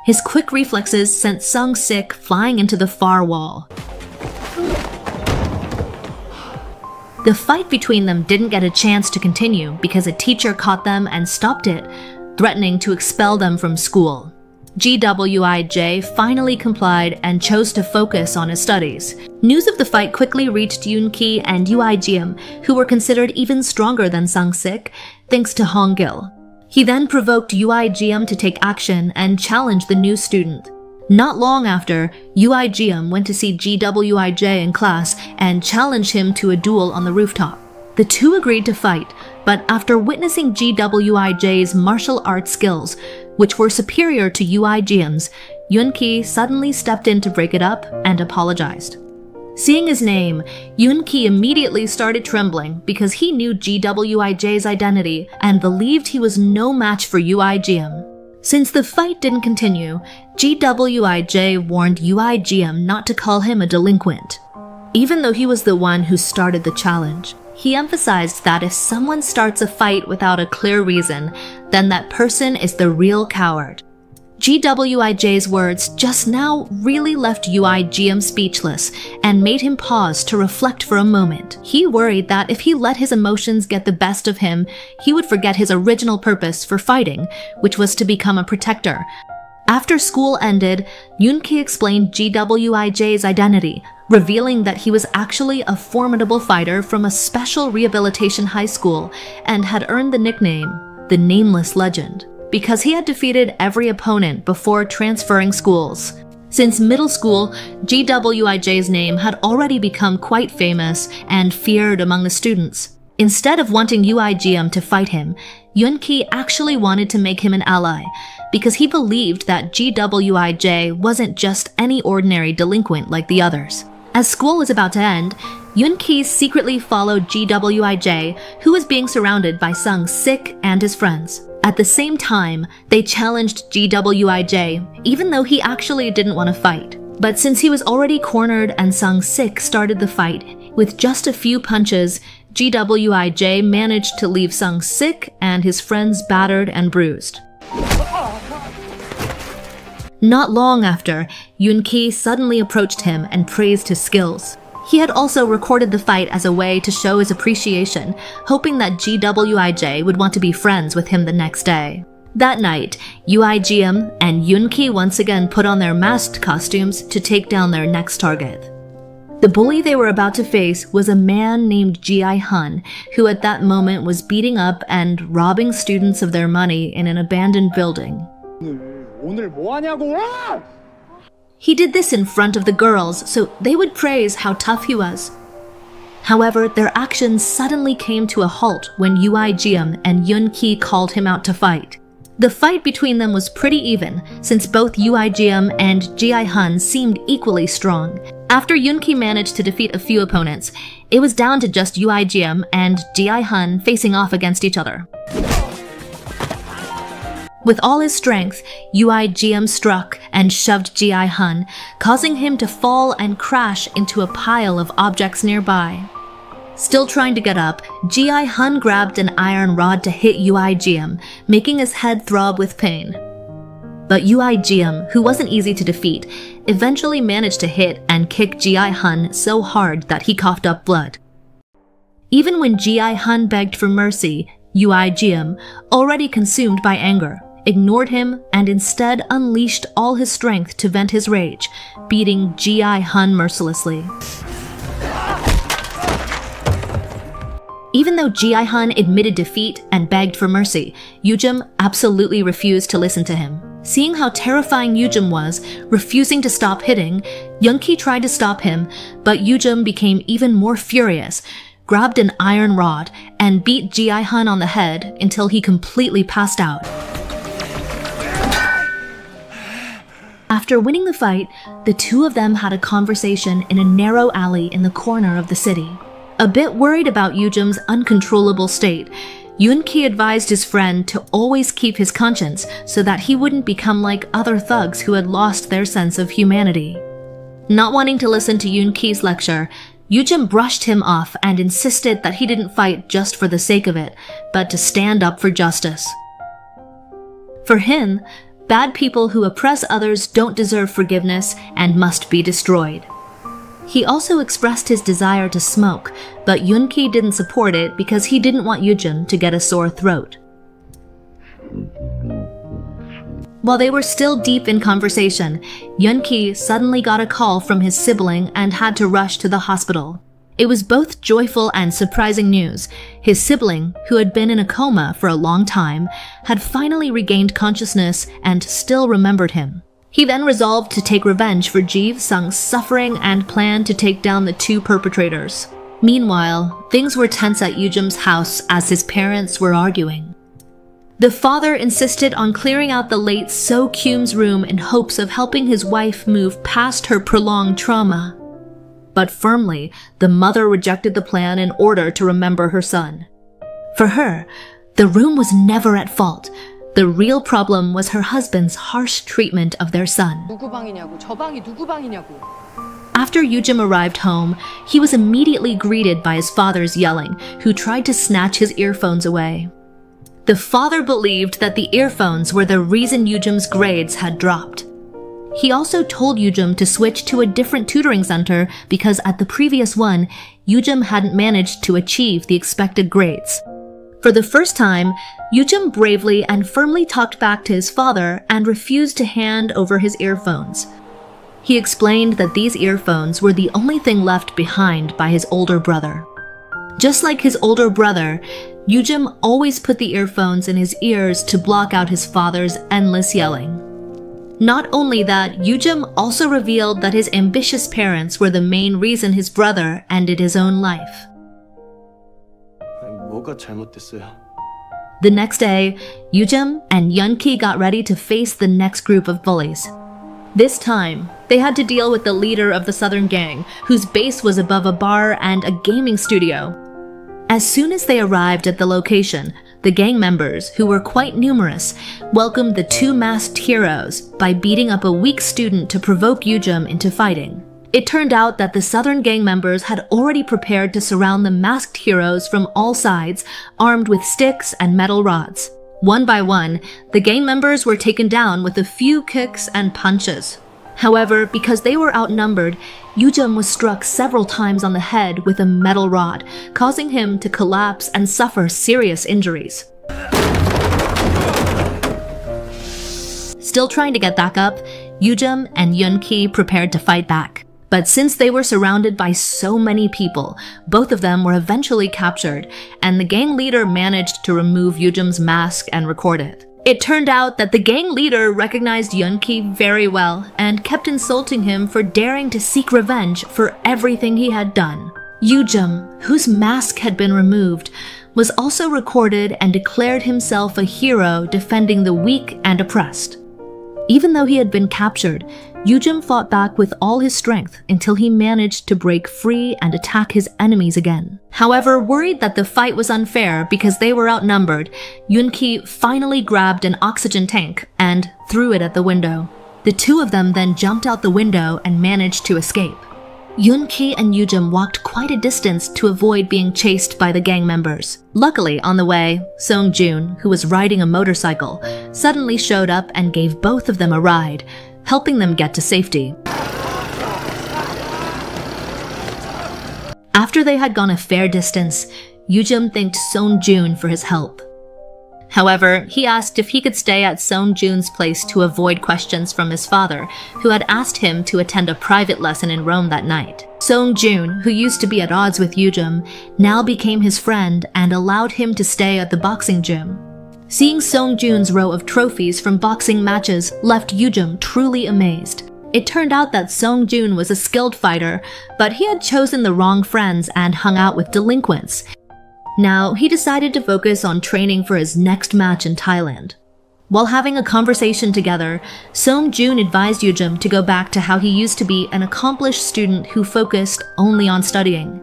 His quick reflexes sent Sung-sik flying into the far wall. The fight between them didn't get a chance to continue because a teacher caught them and stopped it, threatening to expel them from school. GWIJ finally complied and chose to focus on his studies. News of the fight quickly reached Yoon-ki and UIGM, who were considered even stronger than Sung-sik, thanks to Hong-gil. He then provoked UIGM to take action and challenge the new student. Not long after, UIGM went to see GWIJ in class and challenged him to a duel on the rooftop. The two agreed to fight, but after witnessing GWIJ's martial arts skills, which were superior to UIGM's, Yoon-ki suddenly stepped in to break it up and apologized. Seeing his name, Yoon-ki immediately started trembling because he knew GWIJ's identity and believed he was no match for UIGM. Since the fight didn't continue, GWIJ warned UIGM not to call him a delinquent. Even though he was the one who started the challenge, he emphasized that if someone starts a fight without a clear reason, then that person is the real coward. GWIJ's words just now really left UIGM speechless and made him pause to reflect for a moment. He worried that if he let his emotions get the best of him, he would forget his original purpose for fighting, which was to become a protector. After school ended, Yoon-ki explained GWIJ's identity, revealing that he was actually a formidable fighter from a special rehabilitation high school and had earned the nickname, the Nameless Legend, because he had defeated every opponent before transferring schools. Since middle school, GWIJ's name had already become quite famous and feared among the students. Instead of wanting UIGM to fight him, Yoon-ki actually wanted to make him an ally, because he believed that GWIJ wasn't just any ordinary delinquent like the others. As school was about to end, Yoon-ki secretly followed GWIJ, who was being surrounded by Sung-sik and his friends. At the same time, they challenged GWIJ, even though he actually didn't want to fight. But since he was already cornered and Sung-sik started the fight, with just a few punches, GWIJ managed to leave Sung-sik and his friends battered and bruised. Not long after, Yoon-ki suddenly approached him and praised his skills. He had also recorded the fight as a way to show his appreciation, hoping that GWIJ would want to be friends with him the next day. That night, UIGM and Yoon-ki once again put on their masked costumes to take down their next target. The bully they were about to face was a man named Hyun, who at that moment was beating up and robbing students of their money in an abandoned building. He did this in front of the girls, so they would praise how tough he was. However, their actions suddenly came to a halt when UIGM and Yoon-ki called him out to fight. The fight between them was pretty even, since both UIGM and Hyun seemed equally strong. After Yoon-ki managed to defeat a few opponents, it was down to just UIGM and Hyun facing off against each other. With all his strength, UIGM struck and shoved Hyun, causing him to fall and crash into a pile of objects nearby. Still trying to get up, Hyun grabbed an iron rod to hit UIGM, making his head throb with pain. But UIGM, who wasn't easy to defeat, eventually managed to hit and kick Hyun so hard that he coughed up blood. Even when Hyun begged for mercy, UIGM, already consumed by anger, ignored him and instead unleashed all his strength to vent his rage, beating Hyun mercilessly. Even though Hyun admitted defeat and begged for mercy, Yoojum absolutely refused to listen to him. Seeing how terrifying Yoojum was, refusing to stop hitting, Yoon-ki tried to stop him, but Yoojum became even more furious, grabbed an iron rod, and beat Hyun on the head until he completely passed out. After winning the fight, the two of them had a conversation in a narrow alley in the corner of the city. A bit worried about Yoojum's uncontrollable state, Yoon-ki advised his friend to always keep his conscience so that he wouldn't become like other thugs who had lost their sense of humanity. Not wanting to listen to Yoon-ki's lecture, Yoojum brushed him off and insisted that he didn't fight just for the sake of it, but to stand up for justice. For him, bad people who oppress others don't deserve forgiveness and must be destroyed. He also expressed his desire to smoke, but Yoon-ki didn't support it because he didn't want Yoojum to get a sore throat. While they were still deep in conversation, Yoon-ki suddenly got a call from his sibling and had to rush to the hospital. It was both joyful and surprising news. His sibling, who had been in a coma for a long time, had finally regained consciousness and still remembered him. He then resolved to take revenge for Ji Sung's suffering and planned to take down the two perpetrators. Meanwhile, things were tense at Yujim's house as his parents were arguing. The father insisted on clearing out the late So Kyum's room in hopes of helping his wife move past her prolonged trauma. But firmly, the mother rejected the plan in order to remember her son. For her, the room was never at fault. The real problem was her husband's harsh treatment of their son. 누구 방이냐고, 저 방이 누구 방이냐고. After Yujim arrived home, he was immediately greeted by his father's yelling, who tried to snatch his earphones away. The father believed that the earphones were the reason Yujim's grades had dropped. He also told Yujim to switch to a different tutoring center because at the previous one, Yujim hadn't managed to achieve the expected grades. For the first time, Yujim bravely and firmly talked back to his father and refused to hand over his earphones. He explained that these earphones were the only thing left behind by his older brother. Just like his older brother, Yujim always put the earphones in his ears to block out his father's endless yelling. Not only that, Yujim also revealed that his ambitious parents were the main reason his brother ended his own life. 뭐가 잘못됐어요? The next day, Yujim and Hyun got ready to face the next group of bullies. This time, they had to deal with the leader of the Southern gang, whose base was above a bar and a gaming studio. As soon as they arrived at the location, the gang members, who were quite numerous, welcomed the two masked heroes by beating up a weak student to provoke Yujim into fighting. It turned out that the Southern gang members had already prepared to surround the masked heroes from all sides, armed with sticks and metal rods. One by one, the gang members were taken down with a few kicks and punches. However, because they were outnumbered, Yujim was struck several times on the head with a metal rod, causing him to collapse and suffer serious injuries. Still trying to get back up, Yujim and Hyun prepared to fight back. But since they were surrounded by so many people, both of them were eventually captured, and the gang leader managed to remove Yujim's mask and record it. It turned out that the gang leader recognized Hyun very well and kept insulting him for daring to seek revenge for everything he had done. Yujim, whose mask had been removed, was also recorded and declared himself a hero defending the weak and oppressed. Even though he had been captured, Yujim fought back with all his strength until he managed to break free and attack his enemies again. However, worried that the fight was unfair because they were outnumbered, Hyun finally grabbed an oxygen tank and threw it at the window. The two of them then jumped out the window and managed to escape. Hyun and Yujim walked quite a distance to avoid being chased by the gang members. Luckily, on the way, Song-jun, who was riding a motorcycle, suddenly showed up and gave both of them a ride, helping them get to safety. After they had gone a fair distance, Yujim thanked Song-jun for his help. However, he asked if he could stay at Song-jun's place to avoid questions from his father, who had asked him to attend a private lesson in Rome that night. Song-jun, who used to be at odds with Yujim, now became his friend and allowed him to stay at the boxing gym. Seeing Song-jun's row of trophies from boxing matches left Yujim truly amazed. It turned out that Song-jun was a skilled fighter, but he had chosen the wrong friends and hung out with delinquents. Now, he decided to focus on training for his next match in Thailand. While having a conversation together, Song-jun advised Yujim to go back to how he used to be an accomplished student who focused only on studying.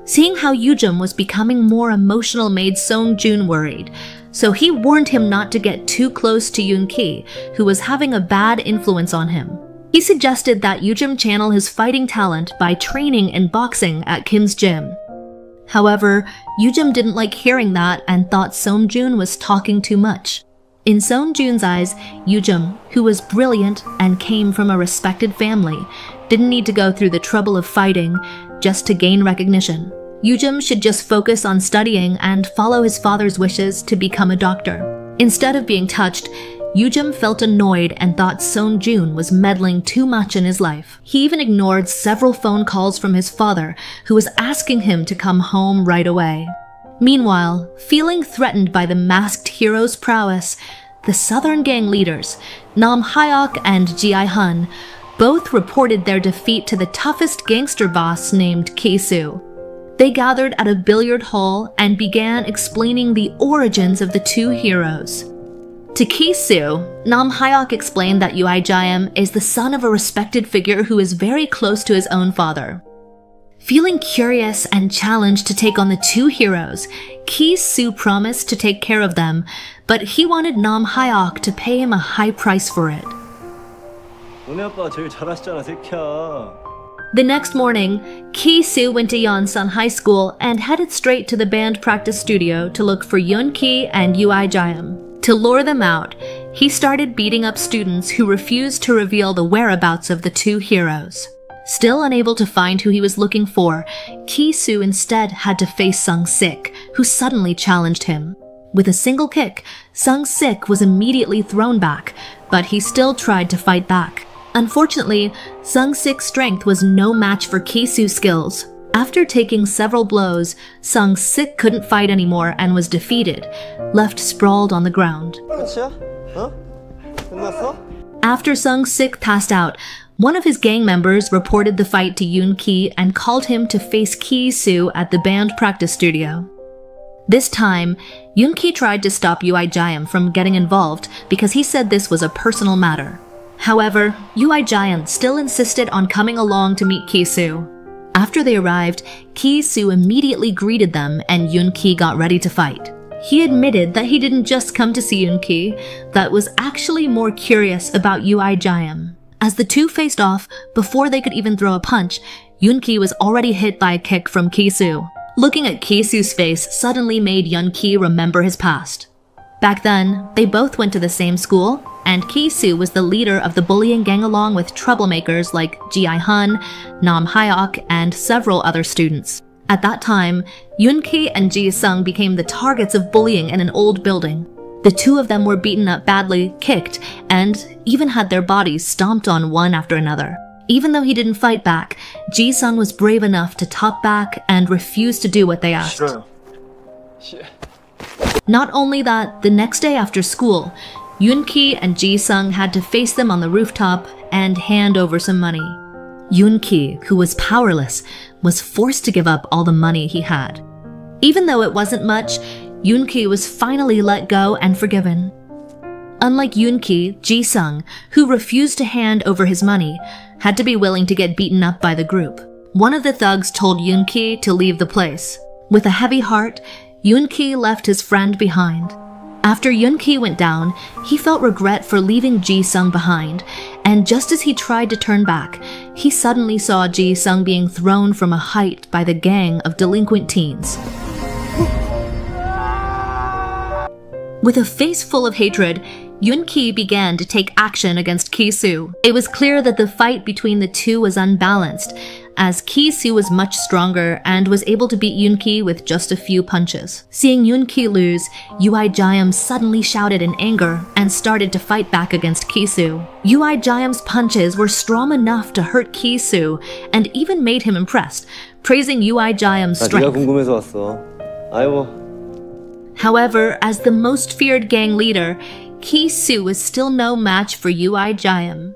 Seeing how Yujim was becoming more emotional made Song-jun worried, so he warned him not to get too close to Hyun, who was having a bad influence on him. He suggested that Yujim channel his fighting talent by training in boxing at Kim's gym. However, Yujim didn't like hearing that and thought Song-jun was talking too much. In Song-jun's eyes, Yujim, who was brilliant and came from a respected family, didn't need to go through the trouble of fighting just to gain recognition. Yujim should just focus on studying and follow his father's wishes to become a doctor. Instead of being touched, Yujim felt annoyed and thought Song-jun was meddling too much in his life. He even ignored several phone calls from his father, who was asking him to come home right away. Meanwhile, feeling threatened by the masked hero's prowess, the Southern gang leaders, Nam Hyok and Ji-hun, both reported their defeat to the toughest gangster boss named Ki-soo. They gathered at a billiard hall and began explaining the origins of the two heroes. To Ki-soo, Nam Hyok explained that Ui Jaeum is the son of a respected figure who is very close to his own father. Feeling curious and challenged to take on the two heroes, Ki-soo promised to take care of them, but he wanted Nam Hyok to pay him a high price for it. 너네 아빠가 제일 잘하시잖아, 새끼야. The next morning, Ki-soo went to Yonsan High School and headed straight to the band practice studio to look for Yoon-ki and Ui Jaeum. To lure them out, he started beating up students who refused to reveal the whereabouts of the two heroes. Still unable to find who he was looking for, Ki-soo instead had to face Sung-sik, who suddenly challenged him. With a single kick, Sung-sik was immediately thrown back, but he still tried to fight back. Unfortunately, Sung-sik's strength was no match for Ki-soo's skills. After taking several blows, Sung-sik couldn't fight anymore and was defeated, left sprawled on the ground. After Sung-sik passed out, one of his gang members reported the fight to Yoon-ki and called him to face Ki-soo at the band practice studio. This time, Yoon-ki tried to stop Ui Jaeum from getting involved because he said this was a personal matter. However, Ui Jaeum still insisted on coming along to meet Ki-soo. After they arrived, Ki-soo immediately greeted them and Yoon-ki got ready to fight. He admitted that he didn't just come to see Yoon-ki, but was actually more curious about Ui Jaeum. As the two faced off, before they could even throw a punch, Yoon-ki was already hit by a kick from Ki-soo. Looking at Ki-soo's face suddenly made Yoon-ki remember his past. Back then, they both went to the same school, and Ki-soo was the leader of the bullying gang along with troublemakers like Ji Hun, Nam Hyok, and several other students. At that time, Yoon-ki and Ji Sung became the targets of bullying in an old building. The two of them were beaten up badly, kicked, and even had their bodies stomped on one after another. Even though he didn't fight back, Ji Sung was brave enough to talk back and refuse to do what they asked. Not only that, the next day after school, Yoon-ki and Ji Sung had to face them on the rooftop and hand over some money. Yoon-ki, who was powerless, was forced to give up all the money he had. Even though it wasn't much, Yoon-ki was finally let go and forgiven. Unlike Yoon-ki, Ji Sung, who refused to hand over his money, had to be willing to get beaten up by the group. One of the thugs told Yoon-ki to leave the place. With a heavy heart, Yoon-ki left his friend behind. After Yoon-ki went down, he felt regret for leaving Ji Sung behind, and just as he tried to turn back, he suddenly saw Ji Sung being thrown from a height by the gang of delinquent teens. With a face full of hatred, Yoon-ki began to take action against Ki-soo. It was clear that the fight between the two was unbalanced, as Ki-soo was much stronger and was able to beat Yoon-ki with just a few punches. Seeing Yoon-ki lose, Ui Jaeum suddenly shouted in anger and started to fight back against Ki-soo. Ui Jaeum's punches were strong enough to hurt Ki-soo and even made him impressed, praising Ui Jaeum's strength. However, as the most feared gang leader, Ki-soo was still no match for Ui Jaeum.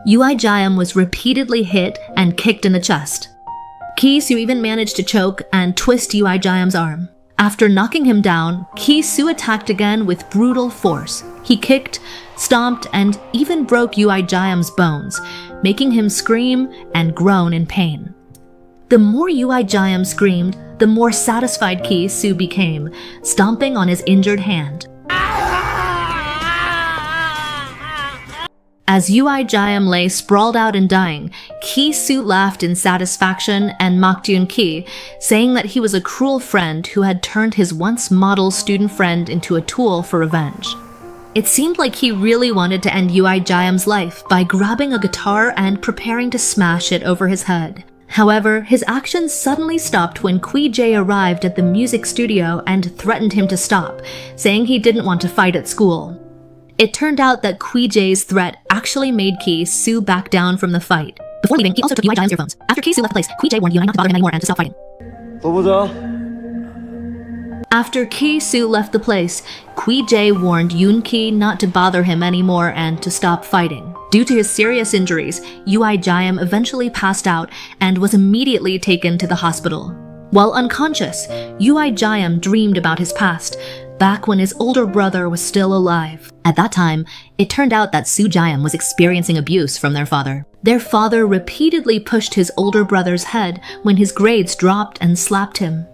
Ui Jaeum was repeatedly hit and kicked in the chest. Ki-soo even managed to choke and twist Ui Jaeum's arm. After knocking him down, Ki-soo attacked again with brutal force. He kicked, stomped, and even broke Ui Jaeum's bones, making him scream and groan in pain. The more Ui Jaeum screamed, the more satisfied Ki-soo became, stomping on his injured hand. As Ui Jaeum lay sprawled out and dying, Ki-soo laughed in satisfaction and mocked Yoon-ki, saying that he was a cruel friend who had turned his once model student friend into a tool for revenge. It seemed like he really wanted to end Ui Jaeum's life by grabbing a guitar and preparing to smash it over his head. However, his actions suddenly stopped when Qui-jae arrived at the music studio and threatened him to stop, saying he didn't want to fight at school. It turned out that Qui-jae's threat actually made Ki-soo back down from the fight. Before leaving, he also took Ui Jaeum's earphones. After Ki-soo left the place, Qui-jae warned Ui not to bother him anymore and to stop fighting. After Ki-soo left the place, Qui-jae warned Yoon-ki not to bother him anymore and to stop fighting. Due to his serious injuries, Ui Jaeum eventually passed out and was immediately taken to the hospital. While unconscious, Ui Jaeum dreamed about his past, back when his older brother was still alive. At that time, it turned out that Soo Jaeum was experiencing abuse from their father. Their father repeatedly pushed his older brother's head when his grades dropped and slapped him.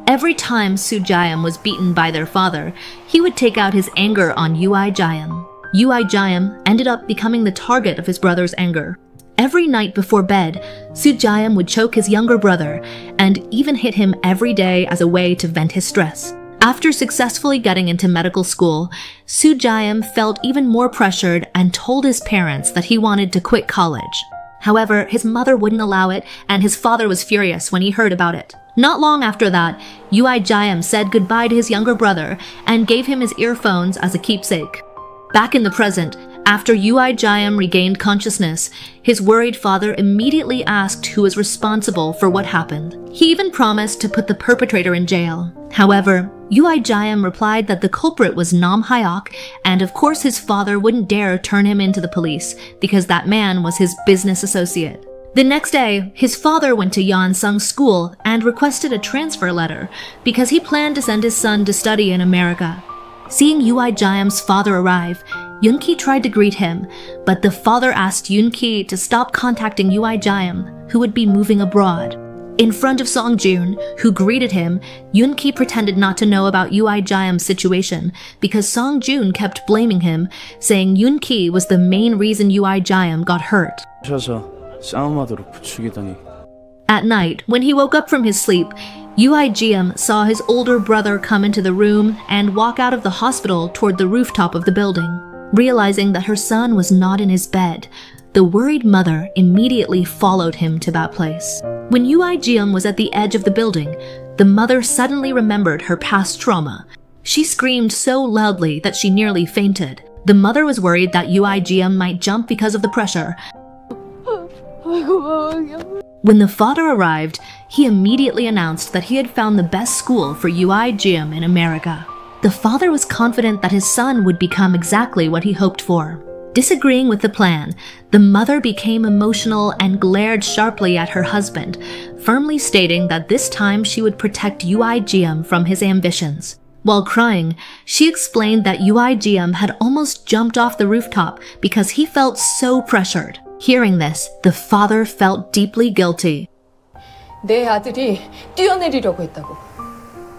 Every time Soo Jaeum was beaten by their father, he would take out his anger on Ui Jaeum. Ui Jaeum ended up becoming the target of his brother's anger. Every night before bed, Soo Jaeum would choke his younger brother and even hit him every day as a way to vent his stress. After successfully getting into medical school, Soo Jaeum felt even more pressured and told his parents that he wanted to quit college. However, his mother wouldn't allow it, and his father was furious when he heard about it. Not long after that, Ui Jaeum said goodbye to his younger brother and gave him his earphones as a keepsake. Back in the present, after Ui Jaeum regained consciousness, his worried father immediately asked who was responsible for what happened. He even promised to put the perpetrator in jail. However, Ui Jaeum replied that the culprit was Nam Hyok, and of course his father wouldn't dare turn him into the police because that man was his business associate. The next day, his father went to Yeon Sung's school and requested a transfer letter because he planned to send his son to study in America. Seeing Ui Jaeum's father arrive, Yoon-ki tried to greet him, but the father asked Yoon-ki to stop contacting Ui Jaeum, who would be moving abroad. In front of Song-joon, who greeted him, Yoon-ki pretended not to know about Ui Jaeum's situation because Song-joon kept blaming him, saying Yoon-ki was the main reason Ui Jaeum got hurt. At night, when he woke up from his sleep, Ui Jaeum saw his older brother come into the room and walk out of the hospital toward the rooftop of the building. Realizing that her son was not in his bed, the worried mother immediately followed him to that place. When Ui Jaeum was at the edge of the building, the mother suddenly remembered her past trauma. She screamed so loudly that she nearly fainted. The mother was worried that Ui Jaeum might jump because of the pressure. When the father arrived, he immediately announced that he had found the best school for Ui Jaeum in America. The father was confident that his son would become exactly what he hoped for. Disagreeing with the plan, the mother became emotional and glared sharply at her husband, firmly stating that this time she would protect Ui Jaeum from his ambitions. While crying, she explained that Ui Jaeum had almost jumped off the rooftop because he felt so pressured. Hearing this, the father felt deeply guilty. 내 아들이 뛰어내리려고 했다고.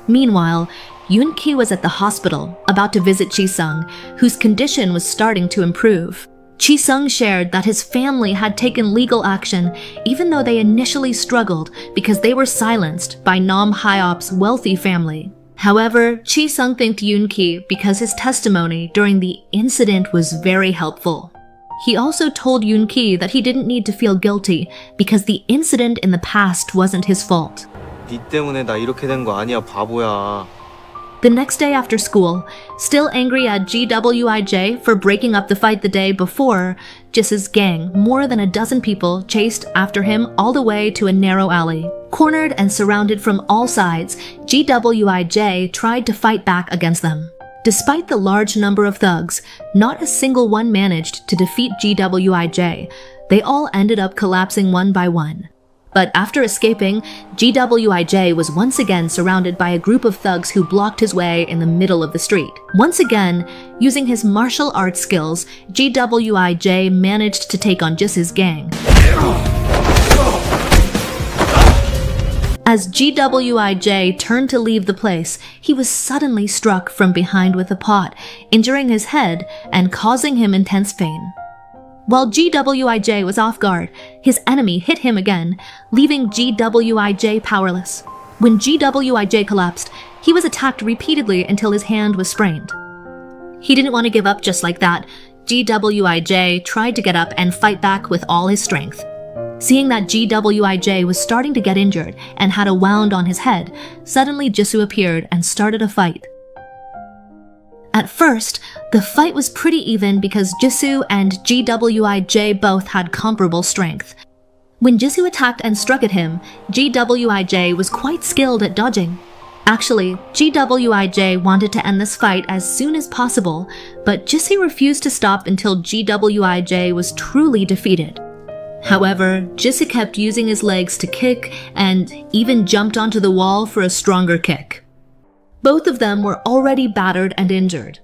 Meanwhile, Yoon-ki was at the hospital, about to visit Chi-sung, whose condition was starting to improve. Chi-sung shared that his family had taken legal action even though they initially struggled because they were silenced by Nam Hyop's wealthy family. However, Chi-sung thanked Yoon-ki because his testimony during the incident was very helpful. He also told Yoon-ki that he didn't need to feel guilty because the incident in the past wasn't his fault. 니 때문에 나 이렇게 된 거 아니야, 바보야. The next day after school, still angry at GWIJ for breaking up the fight the day before, Jis's gang, more than a dozen people, chased after him all the way to a narrow alley. Cornered and surrounded from all sides, GWIJ tried to fight back against them. Despite the large number of thugs, not a single one managed to defeat GWIJ. They all ended up collapsing one by one. But after escaping, GWIJ was once again surrounded by a group of thugs who blocked his way in the middle of the street. Once again, using his martial arts skills, GWIJ managed to take on Jis's gang. As GWIJ turned to leave the place, he was suddenly struck from behind with a pot, injuring his head and causing him intense pain. While GWIJ was off guard, his enemy hit him again, leaving GWIJ powerless. When GWIJ collapsed, he was attacked repeatedly until his hand was sprained. He didn't want to give up just like that. GWIJ tried to get up and fight back with all his strength. Seeing that GWIJ was starting to get injured and had a wound on his head, suddenly Jisoo appeared and started a fight. At first, the fight was pretty even because Jisoo and GWIJ both had comparable strength. When Jisoo attacked and struck at him, GWIJ was quite skilled at dodging. Actually, GWIJ wanted to end this fight as soon as possible, but Jisoo refused to stop until GWIJ was truly defeated. However, Jisoo kept using his legs to kick and even jumped onto the wall for a stronger kick. Both of them were already battered and injured.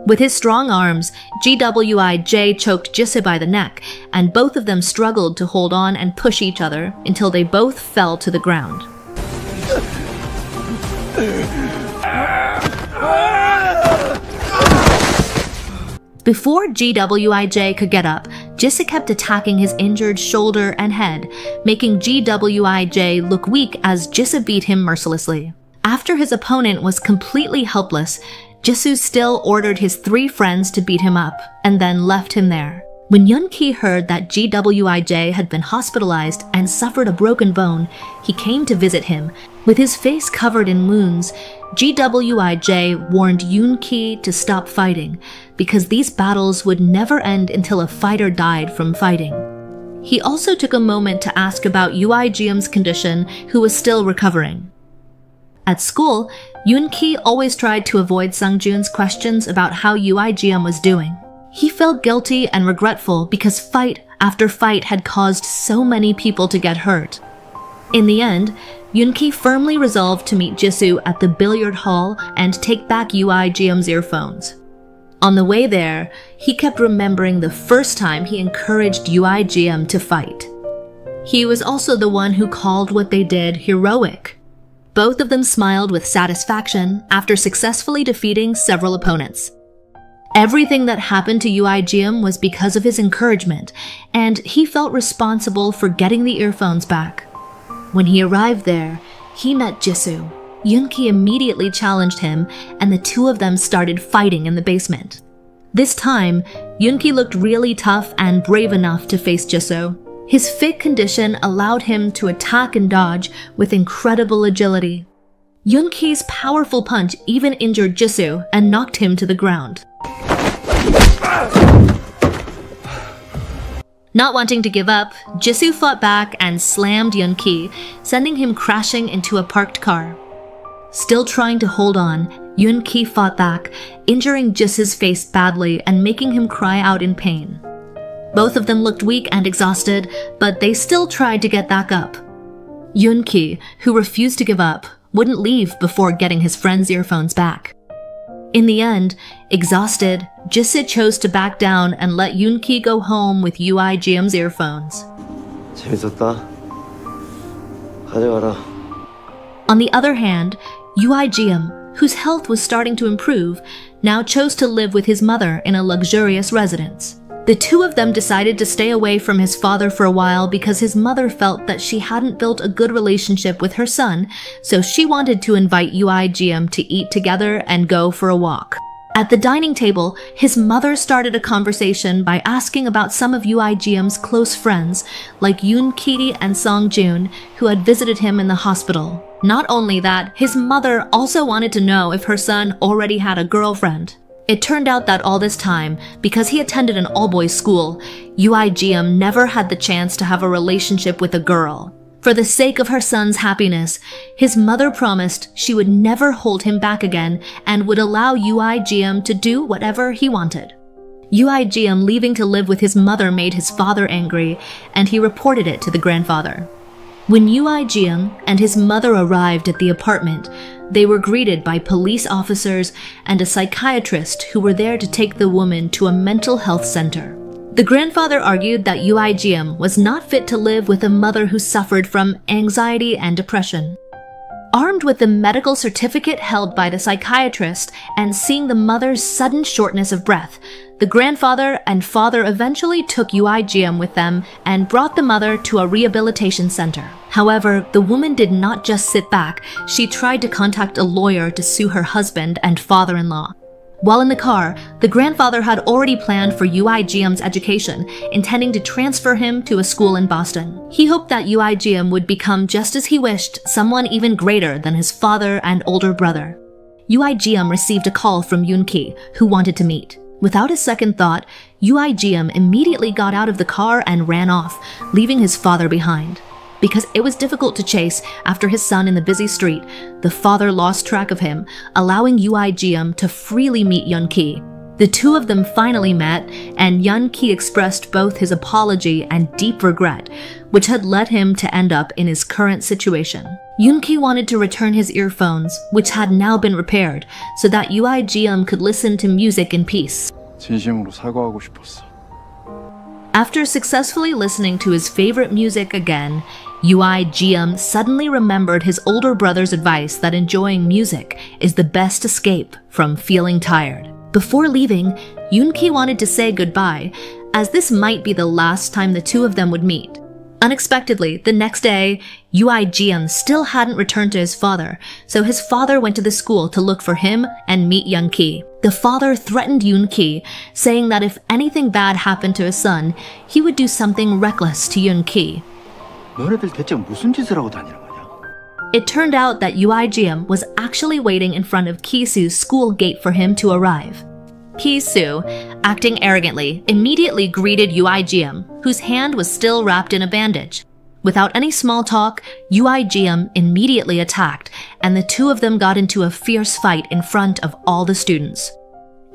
With his strong arms, GWIJ choked Jisoo by the neck, and both of them struggled to hold on and push each other until they both fell to the ground. Before GWIJ could get up, Jisoo kept attacking his injured shoulder and head, making GWIJ look weak as Jisoo beat him mercilessly. After his opponent was completely helpless, Jisoo still ordered his 3 friends to beat him up, and then left him there. When Hyun heard that GWIJ had been hospitalized and suffered a broken bone, he came to visit him. With his face covered in wounds, GWIJ warned Hyun to stop fighting, because these battles would never end until a fighter died from fighting. He also took a moment to ask about UIGM's condition, who was still recovering. At school, Hyun always tried to avoid Sungjun's questions about how UIGM was doing. He felt guilty and regretful because fight after fight had caused so many people to get hurt. In the end, Hyun firmly resolved to meet Jisoo at the billiard hall and take back UIGM's earphones. On the way there, he kept remembering the first time he encouraged UIGM to fight. He was also the one who called what they did heroic. Both of them smiled with satisfaction after successfully defeating several opponents. Everything that happened to UIGM was because of his encouragement, and he felt responsible for getting the earphones back. When he arrived there, he met Jisoo. Hyun immediately challenged him, and the two of them started fighting in the basement. This time, Hyun looked really tough and brave enough to face Jisoo. His fit condition allowed him to attack and dodge with incredible agility. Hyun powerful punch even injured Jisoo and knocked him to the ground. Not wanting to give up, Jisoo fought back and slammed Hyun sending him crashing into a parked car. Still trying to hold on, Hyun fought back, injuring Jisoo's face badly and making him cry out in pain. Both of them looked weak and exhausted, but they still tried to get back up. Hyun who refused to give up, wouldn't leave before getting his friend's earphones back. In the end, exhausted, Jisoo chose to back down and let Hyun go home with UIGM's earphones. 재밌었다. 가져가라. On the other hand, UIGM, whose health was starting to improve, now chose to live with his mother in a luxurious residence. The two of them decided to stay away from his father for a while because his mother felt that she hadn't built a good relationship with her son, so she wanted to invite UIGM to eat together and go for a walk. At the dining table, his mother started a conversation by asking about some of UIGM's close friends, like Hyun and Songjun, who had visited him in the hospital. Not only that, his mother also wanted to know if her son already had a girlfriend. It turned out that all this time, because he attended an all-boys school, UIGM never had the chance to have a relationship with a girl. For the sake of her son's happiness, his mother promised she would never hold him back again and would allow UIGM to do whatever he wanted. UIGM leaving to live with his mother made his father angry, and he reported it to the grandfather. When UIGM and his mother arrived at the apartment, they were greeted by police officers and a psychiatrist who were there to take the woman to a mental health center. The grandfather argued that UIGM was not fit to live with a mother who suffered from anxiety and depression. Armed with the medical certificate held by the psychiatrist and seeing the mother's sudden shortness of breath, the grandfather and father eventually took UIGM with them and brought the mother to a rehabilitation center. However, the woman did not just sit back, she tried to contact a lawyer to sue her husband and father-in-law. While in the car, the grandfather had already planned for UIGM's education, intending to transfer him to a school in Boston. He hoped that UIGM would become just as he wished, someone even greater than his father and older brother. UIGM received a call from Hyun who wanted to meet. Without a second thought, UIGM immediately got out of the car and ran off, leaving his father behind. Because it was difficult to chase after his son in the busy street, the father lost track of him, allowing UIGM to freely meet Hyun. The two of them finally met, and Hyun-ki expressed both his apology and deep regret, which had led him to end up in his current situation. Hyun-ki wanted to return his earphones, which had now been repaired, so that UI-GM could listen to music in peace. 진심으로 사과하고 싶었어. After successfully listening to his favorite music again, UI-GM suddenly remembered his older brother's advice that enjoying music is the best escape from feeling tired. Before leaving, Hyun-ki wanted to say goodbye, as this might be the last time the two of them would meet. Unexpectedly, the next day, UI-GM still hadn't returned to his father, so his father went to the school to look for him and meet Hyun-ki. The father threatened Hyun-ki, saying that if anything bad happened to his son, he would do something reckless to Hyun-ki. 너네들 대체 무슨 짓을 하고 다니는 거냐? It turned out that UI-GM was actually waiting in front of Ki-su's school gate for him to arrive. Ki-su, acting arrogantly, immediately greeted UI-GM, whose hand was still wrapped in a bandage. Without any small talk, UI-GM immediately attacked, and the two of them got into a fierce fight in front of all the students.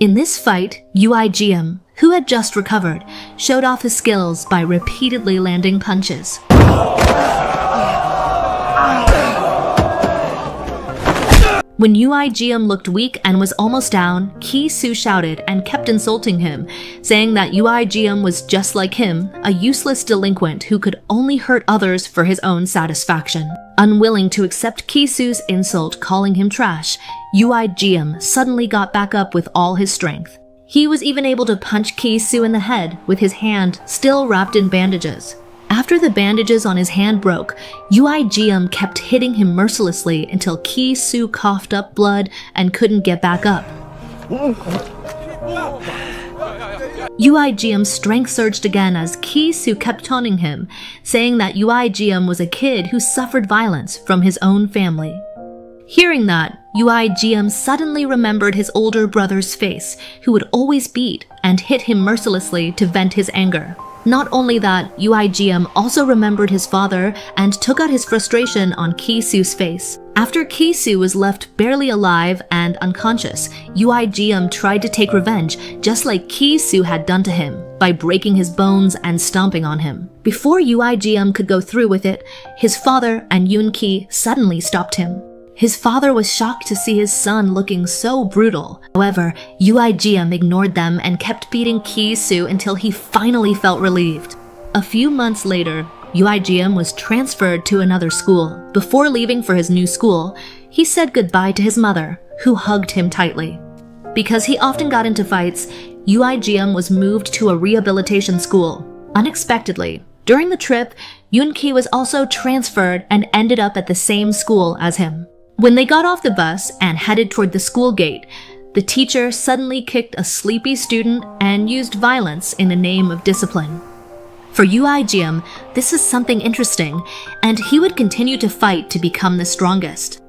In this fight, UI-GM, who had just recovered, showed off his skills by repeatedly landing punches. When UI-GM looked weak and was almost down, Ki-su shouted and kept insulting him, saying that UI-GM was just like him, a useless delinquent who could only hurt others for his own satisfaction. Unwilling to accept Ki-su's insult, calling him trash, UI-GM suddenly got back up with all his strength. He was even able to punch Ki-su in the head with his hand still wrapped in bandages. After the bandages on his hand broke, UI-GM kept hitting him mercilessly until Ki-su coughed up blood and couldn't get back up. UI-GM's strength surged again as Ki-su kept taunting him, saying that UI-GM was a kid who suffered violence from his own family. Hearing that, UI-GM suddenly remembered his older brother's face, who would always beat and hit him mercilessly to vent his anger. Not only that, UI-GM also remembered his father and took out his frustration on Ki-su's face. After Ki-su was left barely alive and unconscious, UI-GM tried to take revenge just like Ki-su had done to him, by breaking his bones and stomping on him. Before UI-GM could go through with it, his father and Hyun-ki suddenly stopped him. His father was shocked to see his son looking so brutal. However, UI-GM ignored them and kept beating Ki-su until he finally felt relieved. A few months later, UI-GM was transferred to another school. Before leaving for his new school, he said goodbye to his mother, who hugged him tightly. Because he often got into fights, UI-GM was moved to a rehabilitation school. Unexpectedly, during the trip, Hyun-ki was also transferred and ended up at the same school as him. When they got off the bus and headed toward the school gate, the teacher suddenly kicked a sleepy student and used violence in the name of discipline. For UI-GM, this is something interesting, and he would continue to fight to become the strongest.